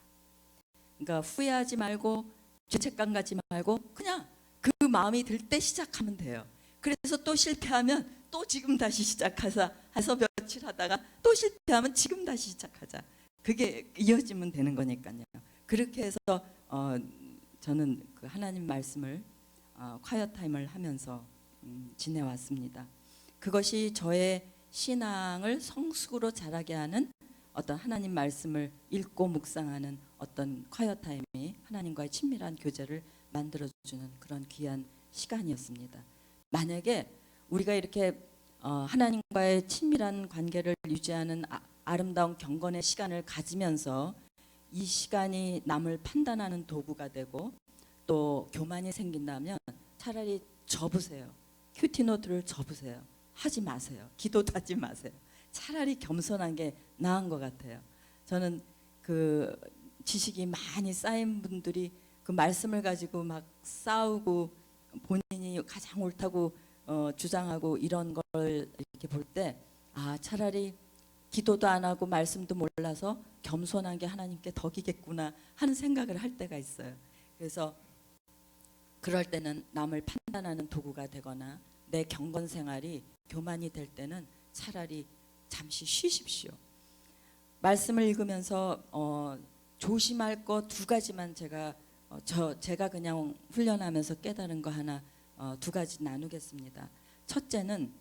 S1: 그러니까 후회하지 말고 죄책감 가지 말고 그냥 그 마음이 들 때 시작하면 돼요. 그래서 또 실패하면 또 지금 다시 시작하자 해서 며칠 하다가 또 실패하면 지금 다시 시작하자. 그게 이어지면 되는 거니까요. 그렇게 해서 저는 그 하나님 말씀을 콰이어 타임을 하면서 지내왔습니다. 그것이 저의 신앙을 성숙으로 자라게 하는 어떤 하나님 말씀을 읽고 묵상하는 어떤 콰이어 타임이 하나님과의 친밀한 교제를 만들어주는 그런 귀한 시간이었습니다. 만약에 우리가 이렇게 하나님과의 친밀한 관계를 유지하는 아름다운 경건의 시간을 가지면서 이 시간이 남을 판단하는 도구가 되고 또 교만이 생긴다면 차라리 접으세요. 큐티노트를 접으세요. 하지 마세요. 기도도 하지 마세요. 차라리 겸손한 게 나은 것 같아요. 저는 그 지식이 많이 쌓인 분들이 그 말씀을 가지고 막 싸우고 본인이 가장 옳다고 주장하고 이런 걸 이렇게 볼 때 차라리 기도도 안 하고 말씀도 몰라서 겸손한 게 하나님께 덕이겠구나 하는 생각을 할 때가 있어요. 그래서 그럴 때는 남을 판단하는 도구가 되거나 내 경건 생활이 교만이 될 때는 차라리 잠시 쉬십시오. 말씀을 읽으면서 조심할 거 두 가지만 제가 그냥 훈련하면서 깨달은 거 하나 두 가지 나누겠습니다. 첫째는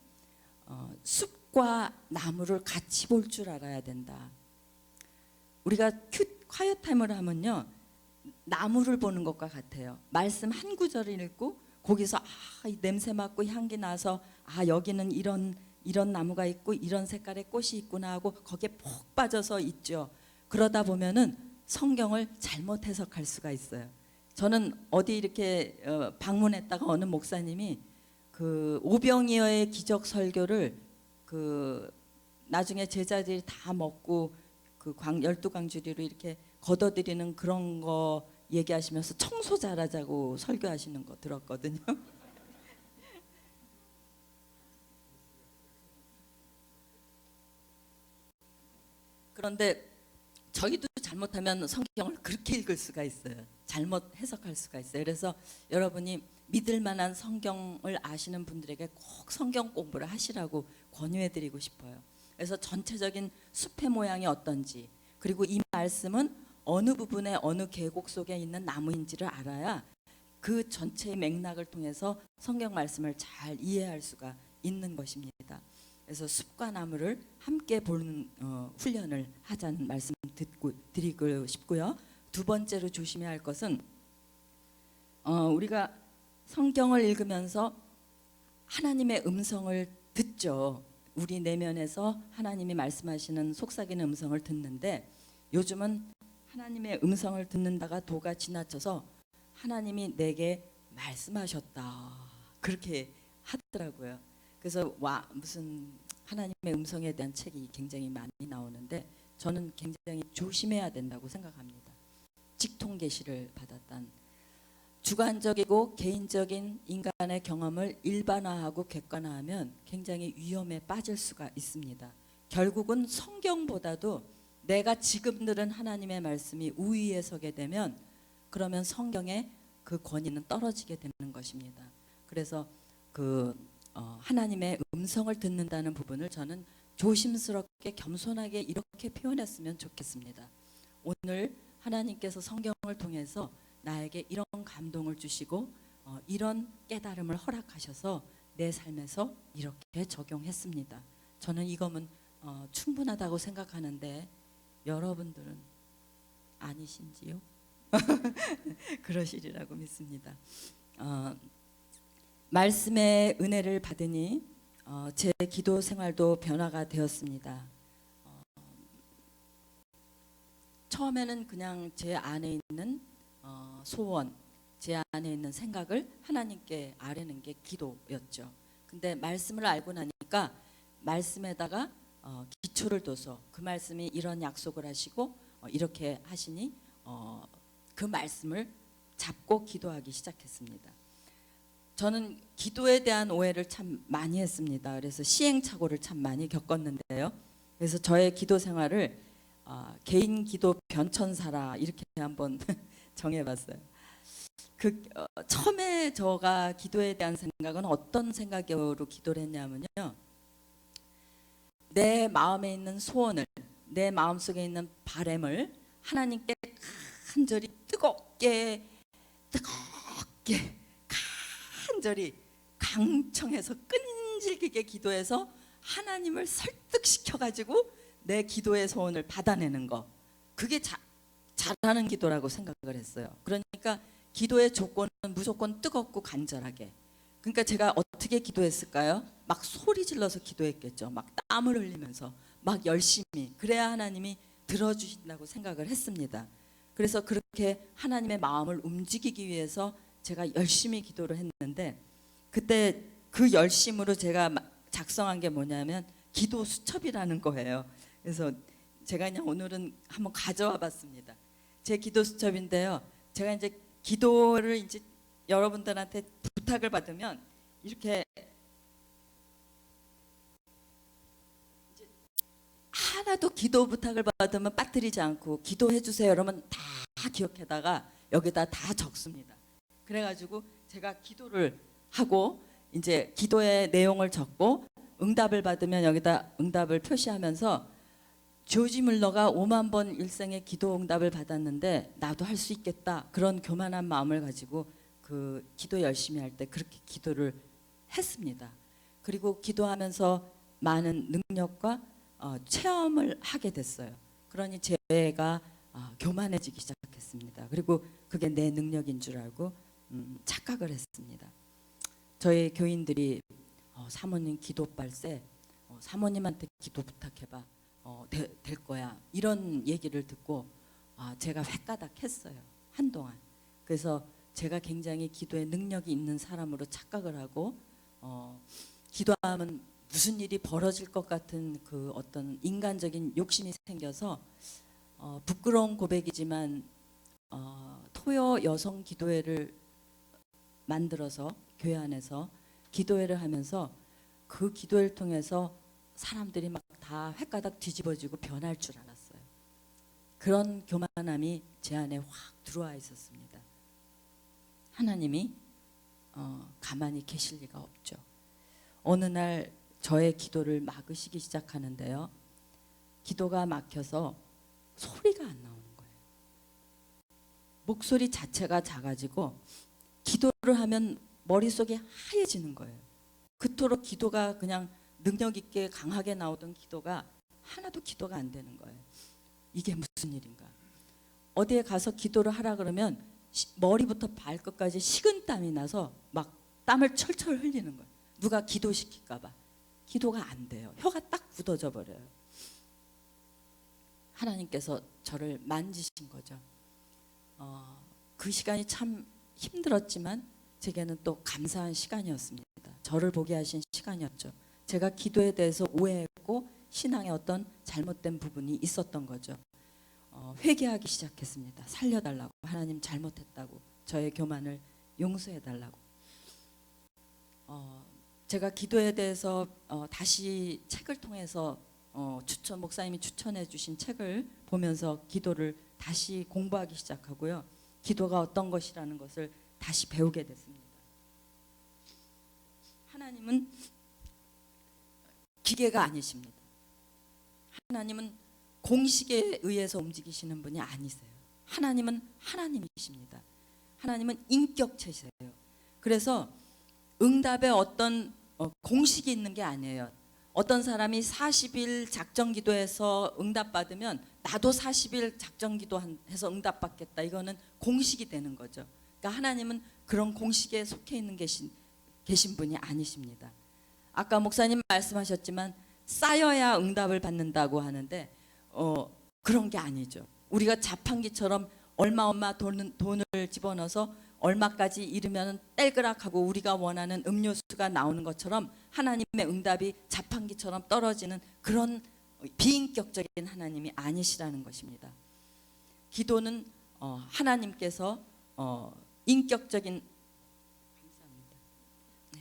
S1: 숲과 나무를 같이 볼 줄 알아야 된다. 우리가 콰이어 타임을 하면요, 나무를 보는 것과 같아요. 말씀 한 구절을 읽고 거기서 이 냄새 맡고 향기 나서 여기는 이런 나무가 있고 이런 색깔의 꽃이 있구나 하고 거기에 푹 빠져서 있죠. 그러다 보면은 성경을 잘못 해석할 수가 있어요. 저는 어디 이렇게 방문했다가 어느 목사님이 그 오병이어의 기적 설교를 그 나중에 제자들이 다 먹고 그 12광주리로 이렇게 걷어들이는 그런 거 얘기하시면서 청소 잘하자고 설교하시는 거 들었거든요. 그런데 저희도 잘못하면 성경을 그렇게 읽을 수가 있어요. 잘못 해석할 수가 있어요. 그래서 여러분이 믿을 만한 성경을 아시는 분들에게 꼭 성경 공부를 하시라고 권유해드리고 싶어요. 그래서 전체적인 숲의 모양이 어떤지, 그리고 이 말씀은 어느 부분에 어느 계곡 속에 있는 나무인지를 알아야 그 전체의 맥락을 통해서 성경 말씀을 잘 이해할 수가 있는 것입니다. 그래서 숲과 나무를 함께 보는 훈련을 하자는 말씀 드리고 싶고요. 두 번째로 조심해야 할 것은 우리가 성경을 읽으면서 하나님의 음성을 듣죠. 우리 내면에서 하나님이 말씀하시는 속삭이는 음성을 듣는데, 요즘은 하나님의 음성을 듣는다가 도가 지나쳐서 하나님이 내게 말씀하셨다 그렇게 하더라고요. 그래서 무슨 하나님의 음성에 대한 책이 굉장히 많이 나오는데 저는 굉장히 조심해야 된다고 생각합니다. 직통 계시를 받았던 주관적이고 개인적인 인간의 경험을 일반화하고 객관화하면 굉장히 위험에 빠질 수가 있습니다. 결국은 성경보다도 내가 지금 들은 하나님의 말씀이 우위에 서게 되면 그러면 성경의 그 권위는 떨어지게 되는 것입니다. 그래서 하나님의 음성을 듣는다는 부분을 저는 조심스럽게 겸손하게 이렇게 표현했으면 좋겠습니다. 오늘 하나님께서 성경을 통해서 나에게 이런 감동을 주시고 이런 깨달음을 허락하셔서 내 삶에서 이렇게 적용했습니다. 저는 이거면 충분하다고 생각하는데 여러분들은 아니신지요? 그러시리라고 믿습니다. 말씀의 은혜를 받으니 제 기도 생활도 변화가 되었습니다. 처음에는 그냥 제 안에 있는 소원, 제 안에 있는 생각을 하나님께 아뢰는 게 기도였죠. 근데 말씀을 알고 나니까 말씀에다가 기초를 둬서 그 말씀이 이런 약속을 하시고 이렇게 하시니 그 말씀을 잡고 기도하기 시작했습니다. 저는 기도에 대한 오해를 참 많이 했습니다. 그래서 시행착오를 참 많이 겪었는데요. 그래서 저의 기도 생활을 개인 기도 변천사라 이렇게 한번 정해봤어요. 처음에 제가 기도에 대한 생각은 어떤 생각으로 기도를 했냐면요. 내 마음에 있는 소원을, 내 마음속에 있는 바람을 하나님께 간절히 뜨겁게 간절히 강청해서 끈질기게 기도해서 하나님을 설득시켜가지고 내 기도의 소원을 받아내는 거, 그게 잘하는 기도라고 생각을 했어요. 그러니까 기도의 조건은 무조건 뜨겁고 간절하게. 그러니까 제가 어떻게 기도했을까요? 막 소리 질러서 기도했겠죠. 막 땀을 흘리면서 막 열심히, 그래야 하나님이 들어주신다고 생각을 했습니다. 그래서 그렇게 하나님의 마음을 움직이기 위해서 제가 열심히 기도를 했는데, 그때 그 열심으로 제가 작성한 게 뭐냐면 기도 수첩이라는 거예요. 그래서 제가 그냥 오늘은 한번 가져와 봤습니다. 제 기도 수첩인데요. 제가 이제 기도를 이제 여러분들한테 부탁을 받으면 이렇게 이제 하나도 기도 부탁을 받으면 빠뜨리지 않고 기도해 주세요 여러분 다 기억해다가 여기다 다 적습니다. 그래가지고 제가 기도를 하고 이제 기도의 내용을 적고 응답을 받으면 여기다 응답을 표시하면서 조지 물러가 5만 번 일생에 기도 응답을 받았는데 나도 할 수 있겠다, 그런 교만한 마음을 가지고 그 기도 열심히 할 때 그렇게 기도를 했습니다. 그리고 기도하면서 많은 능력과 체험을 하게 됐어요. 그러니 제가 교만해지기 시작했습니다. 그리고 그게 내 능력인 줄 알고 착각을 했습니다. 저희 교인들이 사모님 기도 빨세, 사모님한테 기도 부탁해봐, 될 거야, 이런 얘기를 듣고 제가 횟가닥했어요, 한동안. 그래서 제가 굉장히 기도에 능력이 있는 사람으로 착각을 하고 기도하면 무슨 일이 벌어질 것 같은 그 어떤 인간적인 욕심이 생겨서 부끄러운 고백이지만 토요 여성 기도회를 만들어서 교회 안에서 기도회를 하면서 그 기도회를 통해서 사람들이 막 다 횟가닥 뒤집어지고 변할 줄 알았어요. 그런 교만함이 제 안에 확 들어와 있었습니다. 하나님이 가만히 계실 리가 없죠. 어느 날 저의 기도를 막으시기 시작하는데요. 기도가 막혀서 소리가 안 나오는 거예요. 목소리 자체가 작아지고 기도를 하면 머릿속이 하얘지는 거예요. 그토록 기도가 그냥 능력 있게 강하게 나오던 기도가 하나도 기도가 안 되는 거예요. 이게 무슨 일인가. 어디에 가서 기도를 하라 그러면 머리부터 발끝까지 식은땀이 나서 막 땀을 철철 흘리는 거예요. 누가 기도시킬까 봐. 기도가 안 돼요. 혀가 딱 굳어져 버려요. 하나님께서 저를 만지신 거죠. 그 시간이 참 힘들었지만 제게는 또 감사한 시간이었습니다. 저를 보게 하신 시간이었죠. 제가 기도에 대해서 오해했고 신앙에 어떤 잘못된 부분이 있었던 거죠. 회개하기 시작했습니다. 살려달라고, 하나님 잘못했다고, 저의 교만을 용서해달라고. 제가 기도에 대해서 다시 책을 통해서 목사님이 추천해 주신 책을 보면서 기도를 다시 공부하기 시작하고요. 기도가 어떤 것이라는 것을 다시 배우게 됐습니다. 하나님은 기계가 아니십니다. 하나님은 공식에 의해서 움직이시는 분이 아니세요. 하나님은 하나님이십니다. 하나님은 인격체세요. 그래서 응답에 어떤 공식이 있는 게 아니에요. 어떤 사람이 40일 작정 기도해서 응답받으면 나도 40일 작정 기도해서 응답받겠다. 이거는 공식이 되는 거죠. 그러니까 하나님은 그런 공식에 속해 있는 계신 분이 아니십니다. 아까 목사님 말씀하셨지만 쌓여야 응답을 받는다고 하는데 그런 게 아니죠. 우리가 자판기처럼 얼마 돈을 집어넣어서 얼마까지 이르면 뗄그락하고 우리가 원하는 음료수가 나오는 것처럼 하나님의 응답이 자판기처럼 떨어지는 그런 비인격적인 하나님이 아니시라는 것입니다. 기도는 하나님께서 인격적인 감사합니다. 네.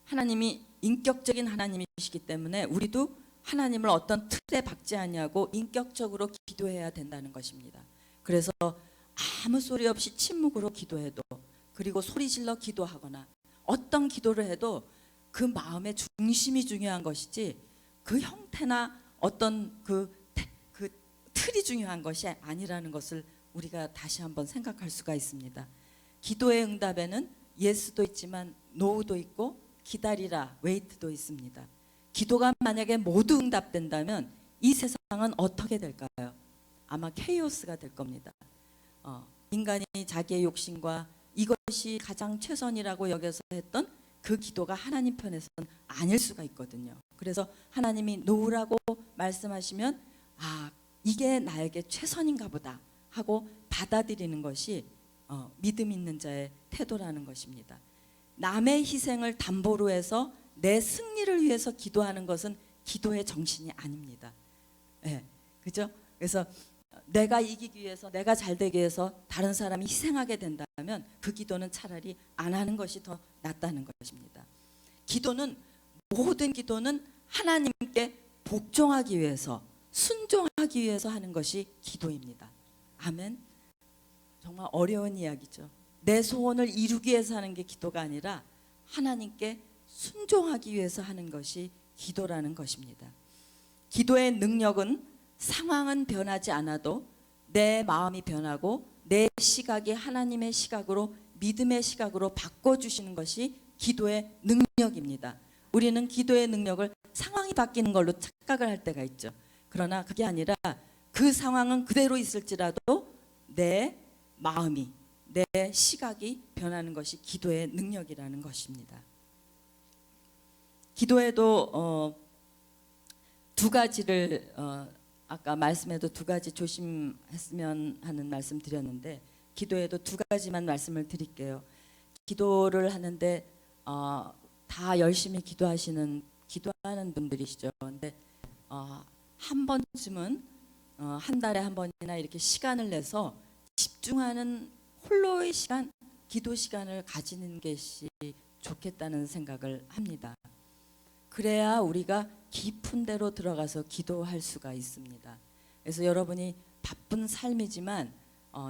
S1: 하나님이 인격적인 하나님이시기 때문에 우리도 하나님을 어떤 틀에 박지 아니하고 인격적으로 기도해야 된다는 것입니다. 그래서 아무 소리 없이 침묵으로 기도해도, 그리고 소리질러 기도하거나 어떤 기도를 해도 그 마음의 중심이 중요한 것이지 그 형태나 어떤 그 틀이 중요한 것이 아니라는 것을 우리가 다시 한번 생각할 수가 있습니다. 기도의 응답에는 예스도 있지만 노우도 있고 기다리라, 웨이트도 있습니다. 기도가 만약에 모두 응답된다면 이 세상은 어떻게 될까요? 아마 케이오스가 될 겁니다. 인간이 자기의 욕심과 이것이 가장 최선이라고 여겨서 했던 그 기도가 하나님 편에서는 아닐 수가 있거든요. 그래서 하나님이 놓으라고 말씀하시면 이게 나에게 최선인가 보다 하고 받아들이는 것이 믿음 있는 자의 태도라는 것입니다. 남의 희생을 담보로 해서 내 승리를 위해서 기도하는 것은 기도의 정신이 아닙니다. 네, 그죠? 그래서 내가 이기기 위해서, 내가 잘 되기 위해서 다른 사람이 희생하게 된다면 그 기도는 차라리 안 하는 것이 더 낫다는 것입니다. 모든 기도는 하나님께 복종하기 위해서, 순종하기 위해서 하는 것이 기도입니다. 아멘. 정말 어려운 이야기죠. 내 소원을 이루기 위해서 하는 게 기도가 아니라 하나님께 순종하기 위해서 하는 것이 기도라는 것입니다. 기도의 능력은 상황은 변하지 않아도 내 마음이 변하고 내 시각이 하나님의 시각으로, 믿음의 시각으로 바꿔주시는 것이 기도의 능력입니다. 우리는 기도의 능력을 상황이 바뀌는 걸로 착각을 할 때가 있죠. 그러나 그게 아니라 그 상황은 그대로 있을지라도 내 마음이, 내 시각이 변하는 것이 기도의 능력이라는 것입니다. 기도에도 두 가지를 아까 말씀에도 두 가지 조심했으면 하는 말씀 드렸는데, 기도에도 두 가지만 말씀을 드릴게요. 기도를 하는데 다 열심히 기도하는 분들이시죠. 근데 한 번쯤은 한 달에 한 번이나 이렇게 시간을 내서 집중하는 홀로의 시간, 기도 시간을 가지는 것이 좋겠다는 생각을 합니다. 그래야 우리가 깊은 데로 들어가서 기도할 수가 있습니다. 그래서 여러분이 바쁜 삶이지만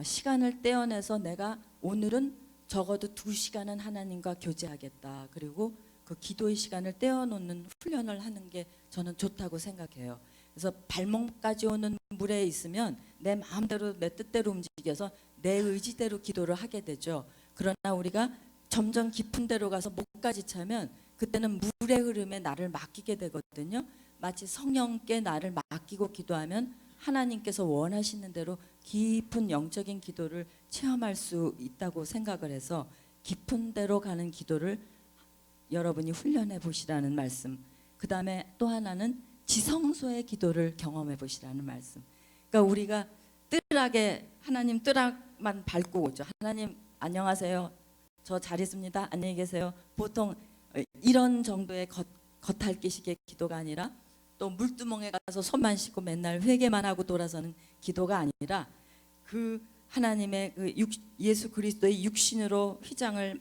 S1: 시간을 떼어내서 내가 오늘은 적어도 2시간은 하나님과 교제하겠다. 그리고 그 기도의 시간을 떼어놓는 훈련을 하는 게 저는 좋다고 생각해요. 그래서 발목까지 오는 물에 있으면 내 마음대로, 내 뜻대로 움직여서 내 의지대로 기도를 하게 되죠. 그러나 우리가 점점 깊은 데로 가서 목까지 차면 그때는 물의 흐름에 나를 맡기게 되거든요. 마치 성령께 나를 맡기고 기도하면 하나님께서 원하시는 대로 깊은 영적인 기도를 체험할 수 있다고 생각을 해서 깊은 데로 가는 기도를 여러분이 훈련해 보시라는 말씀. 그 다음에 또 하나는 지성소의 기도를 경험해 보시라는 말씀. 그러니까 우리가 뜰하게 하나님 뜰만 밟고 오죠. 하나님 안녕하세요. 저 잘 있습니다. 안녕히 계세요. 보통 이런 정도의 겉핥기식의 기도가 아니라, 또 물두멍에 가서 손만 씻고 맨날 회개만 하고 돌아서는 기도가 아니라, 그 하나님의 예수 그리스도의 육신으로 휘장을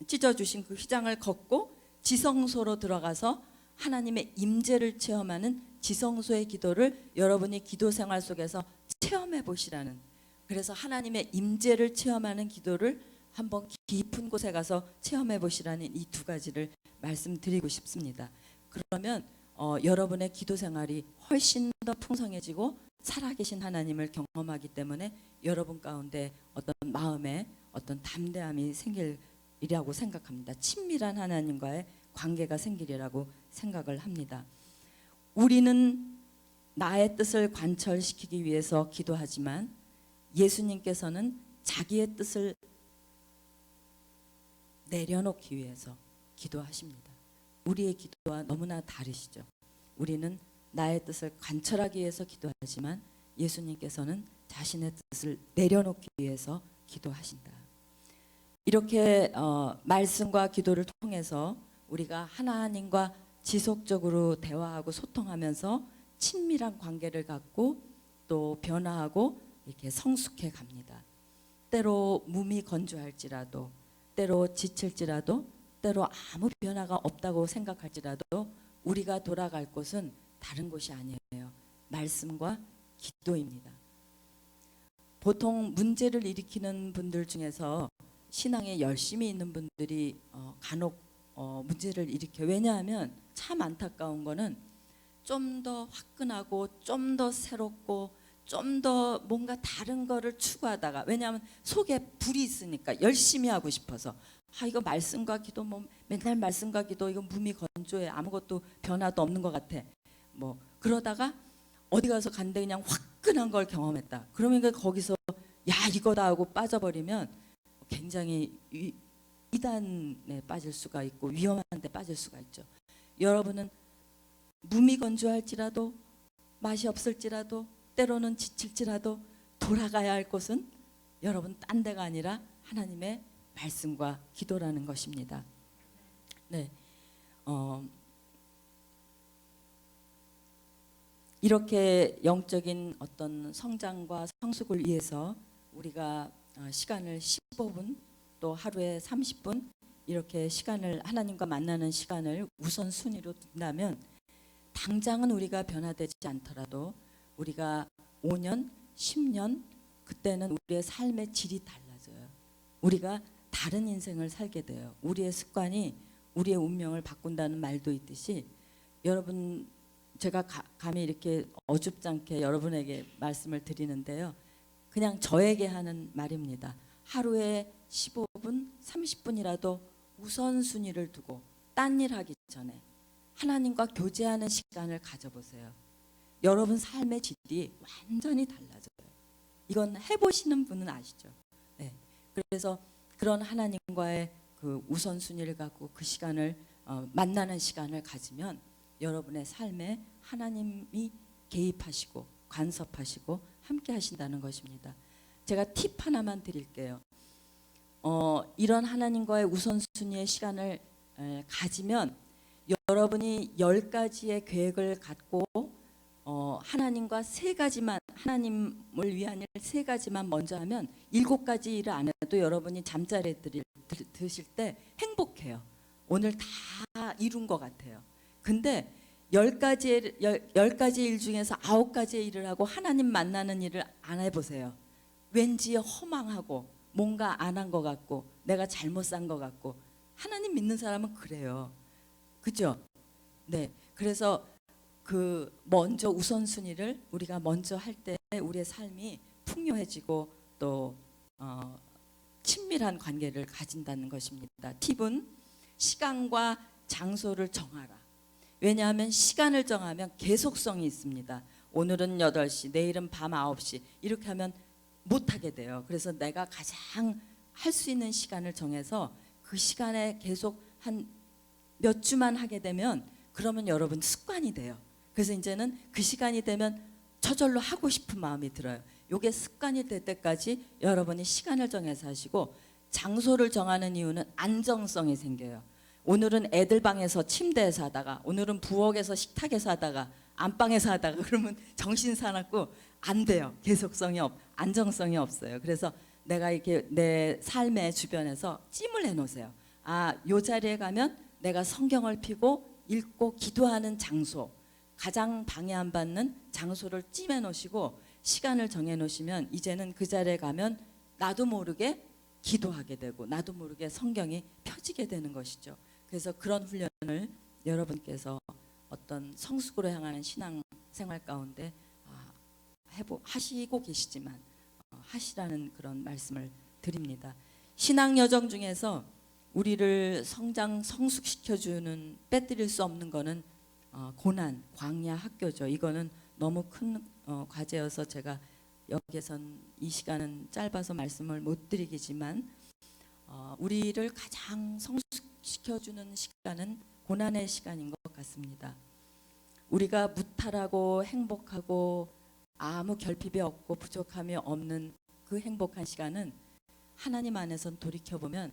S1: 찢어주신 그 휘장을 걷고 지성소로 들어가서 하나님의 임재를 체험하는 지성소의 기도를 여러분이 기도 생활 속에서 체험해 보시라는, 그래서 하나님의 임재를 체험하는 기도를 한번 깊은 곳에 가서 체험해 보시라는 이 두 가지를 말씀드리고 싶습니다. 그러면 여러분의 기도 생활이 훨씬 더 풍성해지고 살아계신 하나님을 경험하기 때문에 여러분 가운데 어떤 마음에 어떤 담대함이 생기리라고 생각합니다. 친밀한 하나님과의 관계가 생기리라고 생각을 합니다. 우리는 나의 뜻을 관철시키기 위해서 기도하지만 예수님께서는 자기의 뜻을 내려놓기 위해서 기도하십니다. 우리의 기도와 너무나 다르시죠. 우리는 나의 뜻을 관철하기 위해서 기도하지만 예수님께서는 자신의 뜻을 내려놓기 위해서 기도하신다. 이렇게 말씀과 기도를 통해서 우리가 하나님과 지속적으로 대화하고 소통하면서 친밀한 관계를 갖고 또 변화하고 이렇게 성숙해 갑니다. 때로 몸이 건조할지라도, 때로 지칠지라도, 때로 아무 변화가 없다고 생각할지라도 우리가 돌아갈 곳은 다른 곳이 아니에요. 말씀과 기도입니다. 보통 문제를 일으키는 분들 중에서 신앙에 열심히 있는 분들이 간혹 문제를 일으켜요. 왜냐하면 참 안타까운 거는 좀 더 화끈하고 좀 더 새롭고 좀 더 뭔가 다른 거를 추구하다가, 왜냐하면 속에 불이 있으니까 열심히 하고 싶어서, 이거 말씀과 기도 뭐 맨날 말씀과 기도, 이거 몸이 건조해, 아무것도 변화도 없는 것 같아, 뭐 그러다가 어디 가서 간데 그냥 화끈한 걸 경험했다. 그러면 거기서 야 이거다 하고 빠져버리면 굉장히 이단에 빠질 수가 있고 위험한 데 빠질 수가 있죠. 여러분은 몸이 건조할지라도, 맛이 없을지라도, 때로는 지칠지라도 돌아가야 할 곳은 여러분 딴 데가 아니라 하나님의 말씀과 기도라는 것입니다. 네, 이렇게 영적인 어떤 성장과 성숙을 위해서 우리가 시간을 15분 또 하루에 30분 이렇게 시간을, 하나님과 만나는 시간을 우선순위로 둔다면 당장은 우리가 변화되지 않더라도 우리가 5년, 10년 그때는 우리의 삶의 질이 달라져요. 우리가 다른 인생을 살게 돼요. 우리의 습관이 우리의 운명을 바꾼다는 말도 있듯이, 여러분 제가 감히 이렇게 어줍잖게 여러분에게 말씀을 드리는데요. 그냥 저에게 하는 말입니다. 하루에 15분, 30분이라도 우선순위를 두고 딴 일 하기 전에 하나님과 교제하는 시간을 가져보세요. 여러분 삶의 질이 완전히 달라져요. 이건 해보시는 분은 아시죠? 네. 그래서 그런 하나님과의 그 우선순위를 갖고 그 시간을 만나는 시간을 가지면 여러분의 삶에 하나님이 개입하시고 간섭하시고 함께 하신다는 것입니다. 제가 팁 하나만 드릴게요. 이런 하나님과의 우선순위의 시간을 가지면 여러분이 10가지의 계획을 갖고 하나님과 3가지만, 하나님을 위한 일 3가지만 먼저 하면 7가지 일을 안 해도 여러분이 잠자리에 드실 때 행복해요. 오늘 다 이룬 것 같아요. 근데 10가지 일 중에서 9가지의 일을 하고 하나님 만나는 일을 안 해보세요. 왠지 허망하고 뭔가 안 한 것 같고 내가 잘못 산 것 같고. 하나님 믿는 사람은 그래요. 그죠? 네. 그래서 그 먼저 우선순위를 우리가 먼저 할 때 우리의 삶이 풍요해지고 또 친밀한 관계를 가진다는 것입니다. 팁은 시간과 장소를 정하라. 왜냐하면 시간을 정하면 계속성이 있습니다. 오늘은 8시, 내일은 밤 9시 이렇게 하면 못하게 돼요. 그래서 내가 가장 할 수 있는 시간을 정해서 그 시간에 계속 한 몇 주만 하게 되면 그러면 여러분 습관이 돼요. 그래서 이제는 그 시간이 되면 저절로 하고 싶은 마음이 들어요. 이게 습관이 될 때까지 여러분이 시간을 정해서 하시고, 장소를 정하는 이유는 안정성이 생겨요. 오늘은 애들 방에서 침대에서 하다가, 오늘은 부엌에서 식탁에서 하다가, 안방에서 하다가 그러면 정신 사납고 안 돼요. 계속성이 안정성이 없어요. 그래서 내가 이렇게 내 삶의 주변에서 찜을 해놓으세요. 아, 요 자리에 가면 내가 성경을 펴고 읽고 기도하는 장소, 가장 방해 안 받는 장소를 찜해 놓으시고 시간을 정해 놓으시면 이제는 그 자리에 가면 나도 모르게 기도하게 되고 나도 모르게 성경이 펴지게 되는 것이죠. 그래서 그런 훈련을 여러분께서 어떤 성숙으로 향하는 신앙 생활 가운데 하시고 계시지만 하시라는 그런 말씀을 드립니다. 신앙 여정 중에서 우리를 성장 성숙시켜주는 빼뜨릴 수 없는 거는 고난, 광야, 학교죠. 이거는 너무 큰 과제여서 제가 여기에선 이 시간은 짧아서 말씀을 못 드리겠지만 우리를 가장 성숙시켜주는 시간은 고난의 시간인 것 같습니다. 우리가 무탈하고 행복하고 아무 결핍이 없고 부족함이 없는 그 행복한 시간은 하나님 안에선 돌이켜보면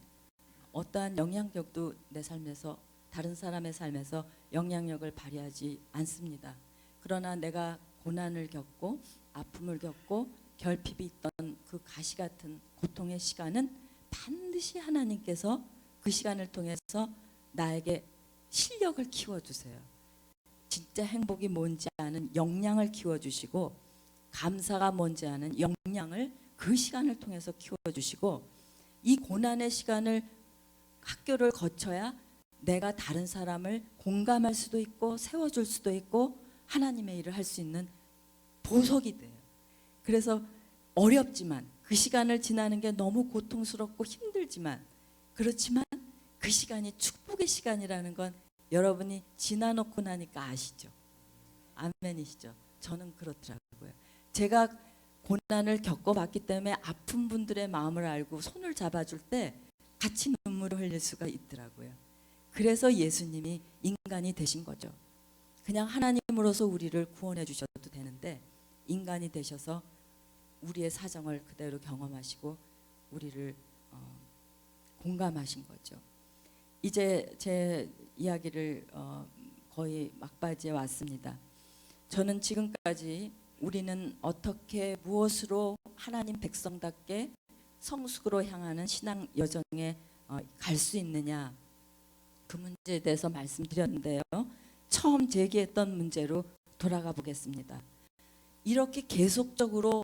S1: 어떠한 영향력도 내 삶에서 다른 사람의 삶에서 영향력을 발휘하지 않습니다. 그러나 내가 고난을 겪고 아픔을 겪고 결핍이 있던 그 가시 같은 고통의 시간은 반드시 하나님께서 그 시간을 통해서 나에게 실력을 키워주세요. 진짜 행복이 뭔지 아는 역량을 키워주시고 감사가 뭔지 아는 역량을 그 시간을 통해서 키워주시고 이 고난의 시간을 학교를 거쳐야 내가 다른 사람을 공감할 수도 있고 세워줄 수도 있고 하나님의 일을 할 수 있는 보석이 돼요. 그래서 어렵지만 그 시간을 지나는 게 너무 고통스럽고 힘들지만 그렇지만 그 시간이 축복의 시간이라는 건 여러분이 지나놓고 나니까 아시죠? 아멘이시죠? 저는 그렇더라고요. 제가 고난을 겪어봤기 때문에 아픈 분들의 마음을 알고 손을 잡아줄 때 같이 눈물을 흘릴 수가 있더라고요. 그래서 예수님이 인간이 되신 거죠. 그냥 하나님으로서 우리를 구원해 주셔도 되는데 인간이 되셔서 우리의 사정을 그대로 경험하시고 우리를 공감하신 거죠. 이제 제 이야기를 거의 막바지에 왔습니다. 저는 지금까지 우리는 어떻게 무엇으로 하나님 백성답게 성숙으로 향하는 신앙 여정에 갈 수 있느냐 그 문제에 대해서 말씀드렸는데요. 처음 제기했던 문제로 돌아가 보겠습니다. 이렇게 계속적으로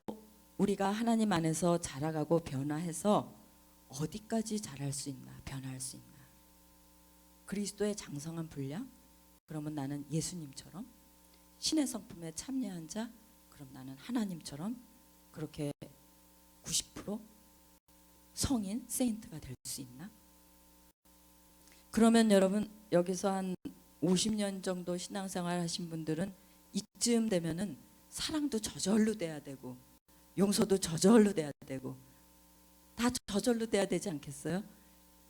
S1: 우리가 하나님 안에서 자라가고 변화해서 어디까지 자랄 수 있나, 변화할 수 있나? 그리스도의 장성한 분량? 그러면 나는 예수님처럼 신의 성품에 참여한 자? 그럼 나는 하나님처럼 그렇게 90% 성인, 세인트가 될 수 있나? 그러면 여러분 여기서 한 50년 정도 신앙생활 하신 분들은 이쯤 되면은 사랑도 저절로 돼야 되고 용서도 저절로 돼야 되고 다 저절로 돼야 되지 않겠어요?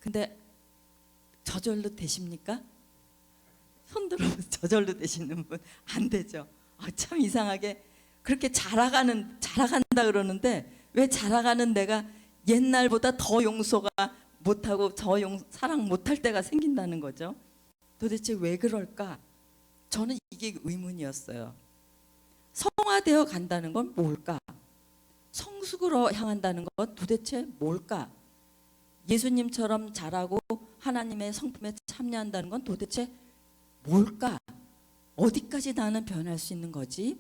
S1: 근데 저절로 되십니까? 손 들어보세요. 저절로 되시는 분 안 되죠. 참 이상하게 그렇게 자라간다 그러는데 왜 자라가는 내가 옛날보다 더 용서가 못하고 사랑 못할 때가 생긴다는 거죠. 도대체 왜 그럴까? 저는 이게 의문이었어요. 성화되어 간다는 건 뭘까? 성숙으로 향한다는 건 도대체 뭘까? 예수님처럼 자라고 하나님의 성품에 참여한다는 건 도대체 뭘까? 어디까지 나는 변할 수 있는 거지?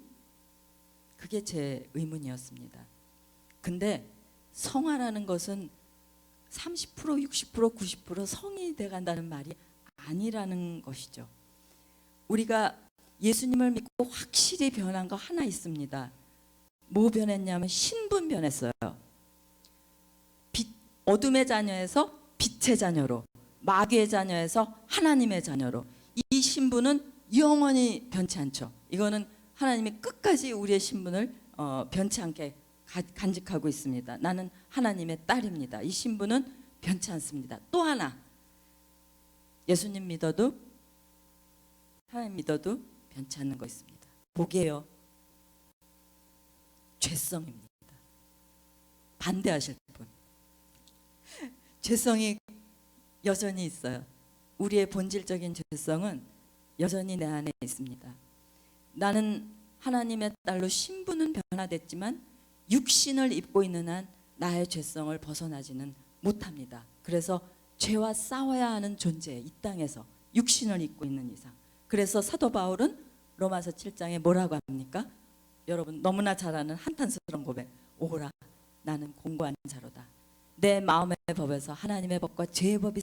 S1: 그게 제 의문이었습니다. 근데 성화라는 것은 30%, 60%, 90% 성이 돼간다는 말이 아니라는 것이죠. 우리가 예수님을 믿고 확실히 변한 거 하나 있습니다. 뭐 변했냐면 신분 변했어요. 어둠의 자녀에서 빛의 자녀로, 마귀의 자녀에서 하나님의 자녀로. 이 신분은 영원히 변치 않죠. 이거는 하나님이 끝까지 우리의 신분을 변치 않게 간직하고 있습니다. 나는 하나님의 딸입니다. 이 신분은 변치 않습니다. 또 하나, 예수님 믿어도 하나님 믿어도 변치 않는 거 있습니다. 보게요. 죄성입니다. 반대하실 분. 죄성이 여전히 있어요. 우리의 본질적인 죄성은 여전히 내 안에 있습니다. 나는 하나님의 딸로 신분은 변화됐지만 육신을 입고 있는 한 나의 죄성을 벗어나지는 못합니다. 그래서 죄와 싸워야 하는 존재, 이 땅에서 육신을 입고 있는 이상. 그래서 사도 바울은 로마서 7장에 뭐라고 합니까? 여러분 너무나 잘 아는 한탄스러운 고백. 오라 나는 공고한 자로다. 내 마음의 법에서 하나님의 법과 죄의 법이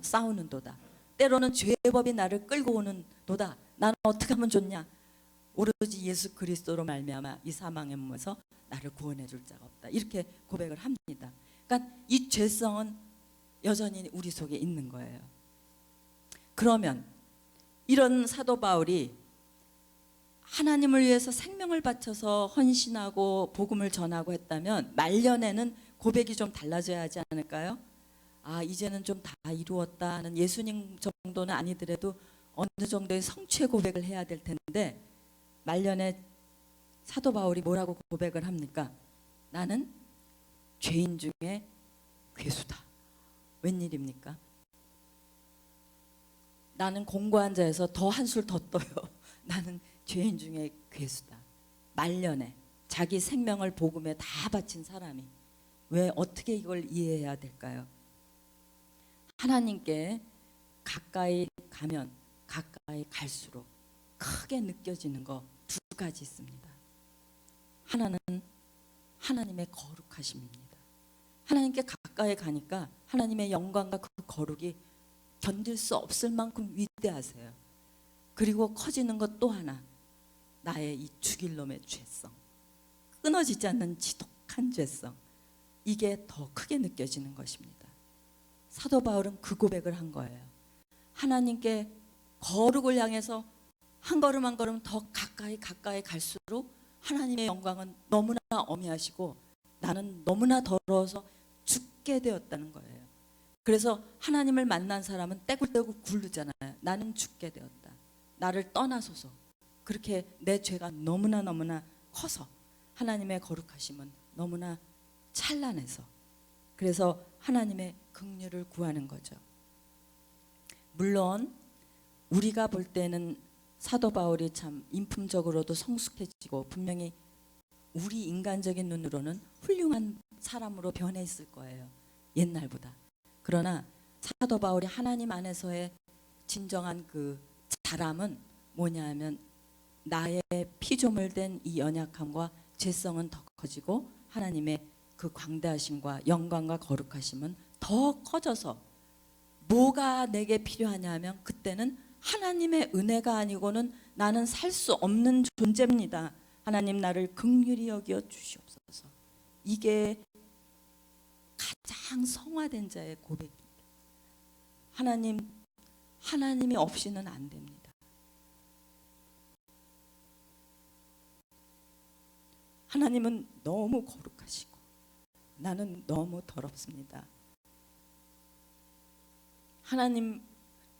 S1: 싸우는도다. 때로는 죄의 법이 나를 끌고 오는도다. 나는 어떻게 하면 좋냐? 오로지 예수 그리스도로 말미암아 이 사망의 몸에서 나를 구원해 줄 자가 없다. 이렇게 고백을 합니다. 그러니까 이 죄성은 여전히 우리 속에 있는 거예요. 그러면 이런 사도 바울이 하나님을 위해서 생명을 바쳐서 헌신하고 복음을 전하고 했다면 말년에는 고백이 좀 달라져야 하지 않을까요? 아, 이제는 좀 다 이루었다 하는, 예수님 정도는 아니더라도 어느 정도의 성취의 고백을 해야 될 텐데 말년에 사도 바울이 뭐라고 고백을 합니까? 나는 죄인 중에 괴수다. 웬일입니까? 나는 공고한 자에서 더 한술 더 떠요. 나는 죄인 중에 괴수다. 말년에 자기 생명을 복음에 다 바친 사람이 왜 어떻게 이걸 이해해야 될까요? 하나님께 가까이 가면 가까이 갈수록 크게 느껴지는 거 두 가지 있습니다. 하나는 하나님의 거룩하심입니다. 하나님께 가까이 가니까 하나님의 영광과 그 거룩이 견딜 수 없을 만큼 위대하세요. 그리고 커지는 것 또 하나, 나의 이 죽일 놈의 죄성, 끊어지지 않는 지독한 죄성, 이게 더 크게 느껴지는 것입니다. 사도 바울은 그 고백을 한 거예요. 하나님께 거룩을 향해서 한 걸음 한 걸음 더 가까이 갈수록 하나님의 영광은 너무나 어미하시고 나는 너무나 더러워서 죽게 되었다는 거예요. 그래서 하나님을 만난 사람은 떼굴떼굴 굴르잖아요. 나는 죽게 되었다. 나를 떠나소서. 그렇게 내 죄가 너무나 커서 하나님의 거룩하심은 너무나 찬란해서, 그래서 하나님의 긍휼을 구하는 거죠. 물론 우리가 볼 때는 사도 바울이 참 인품적으로도 성숙해지고 분명히 우리 인간적인 눈으로는 훌륭한 사람으로 변해 있을 거예요. 옛날보다. 그러나 사도 바울이 하나님 안에서의 진정한 그 자람은 뭐냐 하면 나의 피조물된 이 연약함과 죄성은 더 커지고 하나님의 그 광대하심과 영광과 거룩하심은 더 커져서 뭐가 내게 필요하냐 하면 그때는 하나님의 은혜가 아니고는 나는 살 수 없는 존재입니다. 하나님 나를 긍휼히 여겨 주시옵소서. 이게 가장 성화된 자의 고백입니다. 하나님이 없이는 안 됩니다. 하나님은 너무 거룩하시고 나는 너무 더럽습니다. 하나님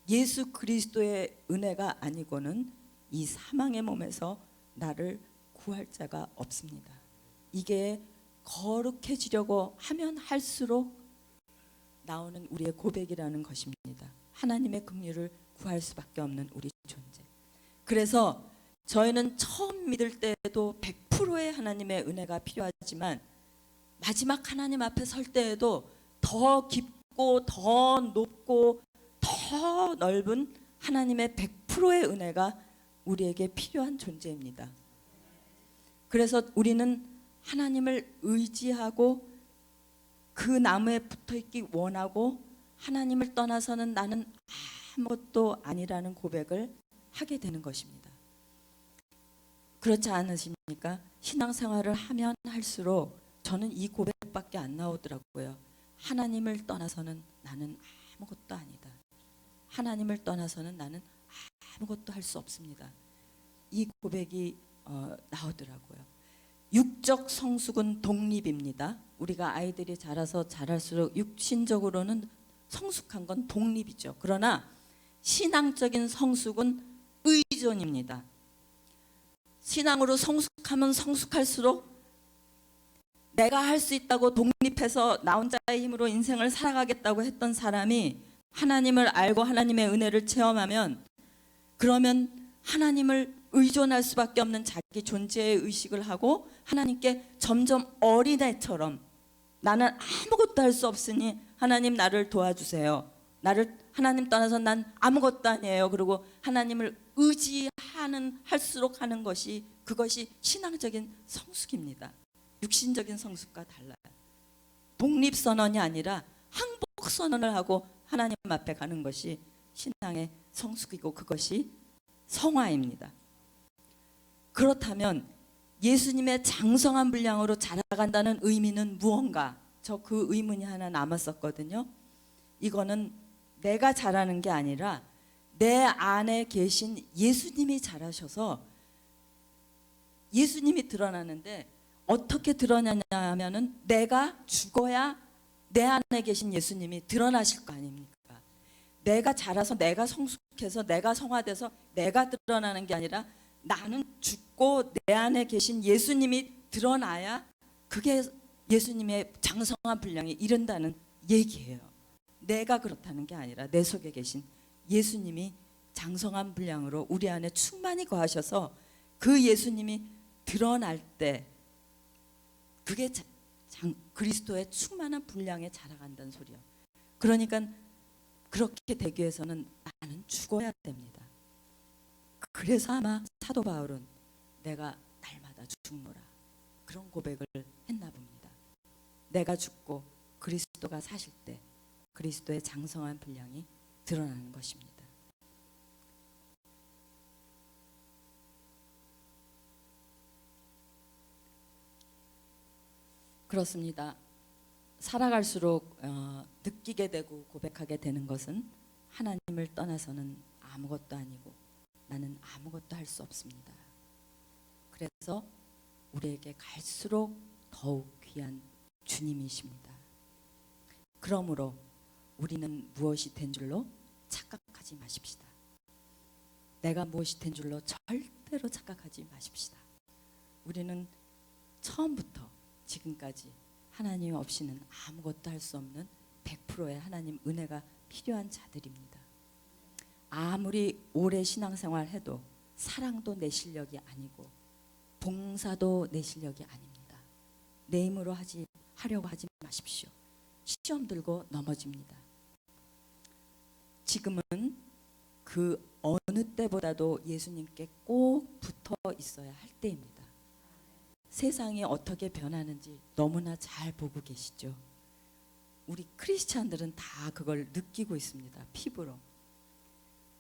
S1: 예수 그리스도의 은혜가 아니고는 이 사망의 몸에서 나를 구할 자가 없습니다. 이게 거룩해지려고 하면 할수록 나오는 우리의 고백이라는 것입니다. 하나님의 긍휼을 구할 수밖에 없는 우리 존재. 그래서 저희는 처음 믿을 때에도 100%의 하나님의 은혜가 필요하지만 마지막 하나님 앞에 설 때에도 더 깊고 더 높고 더 넓은 하나님의 100%의 은혜가 우리에게 필요한 존재입니다. 그래서 우리는 하나님을 의지하고 그 나무에 붙어있기 원하고 하나님을 떠나서는 나는 아무것도 아니라는 고백을 하게 되는 것입니다. 그렇지 않으십니까? 신앙생활을 하면 할수록 저는 이 고백밖에 안 나오더라고요. 하나님을 떠나서는 나는 아무것도 아니다. 하나님을 떠나서는 나는 아무것도 할 수 없습니다. 이 고백이 나오더라고요. 육적 성숙은 독립입니다. 우리가 아이들이 자라서 자랄수록 육신적으로는 성숙한 건 독립이죠. 그러나 신앙적인 성숙은 의존입니다. 신앙으로 성숙하면 성숙할수록 내가 할 수 있다고 독립해서 나 혼자의 힘으로 인생을 살아가겠다고 했던 사람이 하나님을 알고 하나님의 은혜를 체험하면, 그러면 하나님을 의존할 수밖에 없는 자기 존재의 의식을 하고 하나님께 점점 어린애처럼 나는 아무것도 할 수 없으니 하나님 나를 도와주세요. 하나님 떠나서 난 아무것도 아니에요. 그리고 하나님을 의지하는 할수록 하는 것이 그것이 신앙적인 성숙입니다. 육신적인 성숙과 달라요. 독립선언이 아니라 항복선언을 하고 하나님 앞에 가는 것이 신앙의 성숙이고 그것이 성화입니다. 그렇다면 예수님의 장성한 분량으로 자라간다는 의미는 무언가? 저 그 의문이 하나 남았었거든요. 이거는 내가 자라는 게 아니라 내 안에 계신 예수님이 자라셔서 예수님이 드러나는데 어떻게 드러나냐 하면은 내가 죽어야 내 안에 계신 예수님이 드러나실 거 아닙니까? 내가 자라서 내가 성숙해서 내가 성화돼서 내가 드러나는 게 아니라 나는 죽고 내 안에 계신 예수님이 드러나야 그게 예수님의 장성한 분량에 이른다는 얘기예요. 내가 그렇다는 게 아니라 내 속에 계신 예수님이 장성한 분량으로 우리 안에 충만히 거하셔서 그 예수님이 드러날 때 그게 그리스도의 충만한 분량에 자라간다는 소리예요. 그러니까 그렇게 되기 위해서는 나는 죽어야 됩니다. 그래서 아마 사도 바울은 내가 날마다 죽노라 그런 고백을 했나 봅니다. 내가 죽고 그리스도가 사실 때 그리스도의 장성한 분량이 드러나는 것입니다. 그렇습니다. 살아갈수록 느끼게 되고 고백하게 되는 것은 하나님을 떠나서는 아무것도 아니고 나는 아무것도 할 수 없습니다. 그래서 우리에게 갈수록 더욱 귀한 주님이십니다. 그러므로 우리는 무엇이 된 줄로 착각하지 마십시다. 내가 무엇이 된 줄로 절대로 착각하지 마십시다. 우리는 처음부터 지금까지 하나님 없이는 아무것도 할 수 없는 100%의 하나님 은혜가 필요한 자들입니다. 아무리 오래 신앙생활 해도 사랑도 내 실력이 아니고 봉사도 내 실력이 아닙니다. 내 힘으로 하려고 하지 마십시오. 시험 들고 넘어집니다. 지금은 그 어느 때보다도 예수님께 꼭 붙어 있어야 할 때입니다. 세상이 어떻게 변하는지 너무나 잘 보고 계시죠. 우리 크리스찬들은 다 그걸 느끼고 있습니다. 피부로.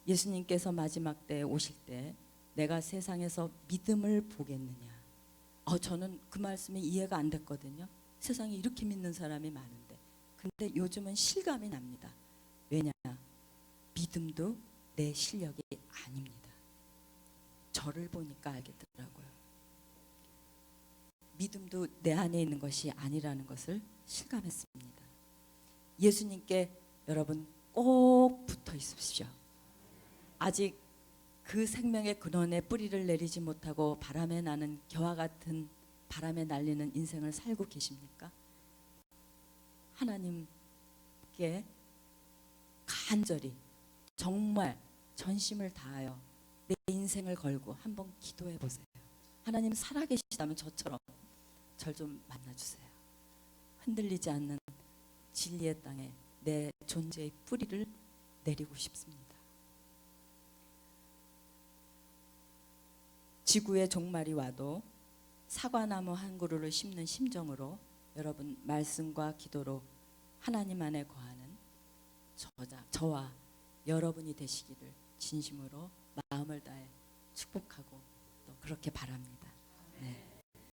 S1: 예수님께서 마지막 때에 오실 때 내가 세상에서 믿음을 보겠느냐. 저는 그 말씀이 이해가 안 됐거든요. 세상에 이렇게 믿는 사람이 많은데. 근데 요즘은 실감이 납니다. 왜냐? 믿음도 내 실력이 아닙니다. 저를 보니까 알겠더라고요. 믿음도 내 안에 있는 것이 아니라는 것을 실감했습니다. 예수님께 여러분 꼭 붙어 있으십시오. 아직 그 생명의 근원에 뿌리를 내리지 못하고 바람에 나는 겨와 같은 바람에 날리는 인생을 살고 계십니까? 하나님께 간절히 정말 전심을 다하여 내 인생을 걸고 한번 기도해 보세요. 하나님 살아계시다면 저처럼 절 좀 만나주세요. 흔들리지 않는 진리의 땅에 내 존재의 뿌리를 내리고 싶습니다. 지구의 종말이 와도 사과나무 한 그루를 심는 심정으로 여러분 말씀과 기도로 하나님 안에 거하는 저와 여러분이 되시기를 진심으로 마음을 다해 축복하고 또 그렇게 바랍니다. 네.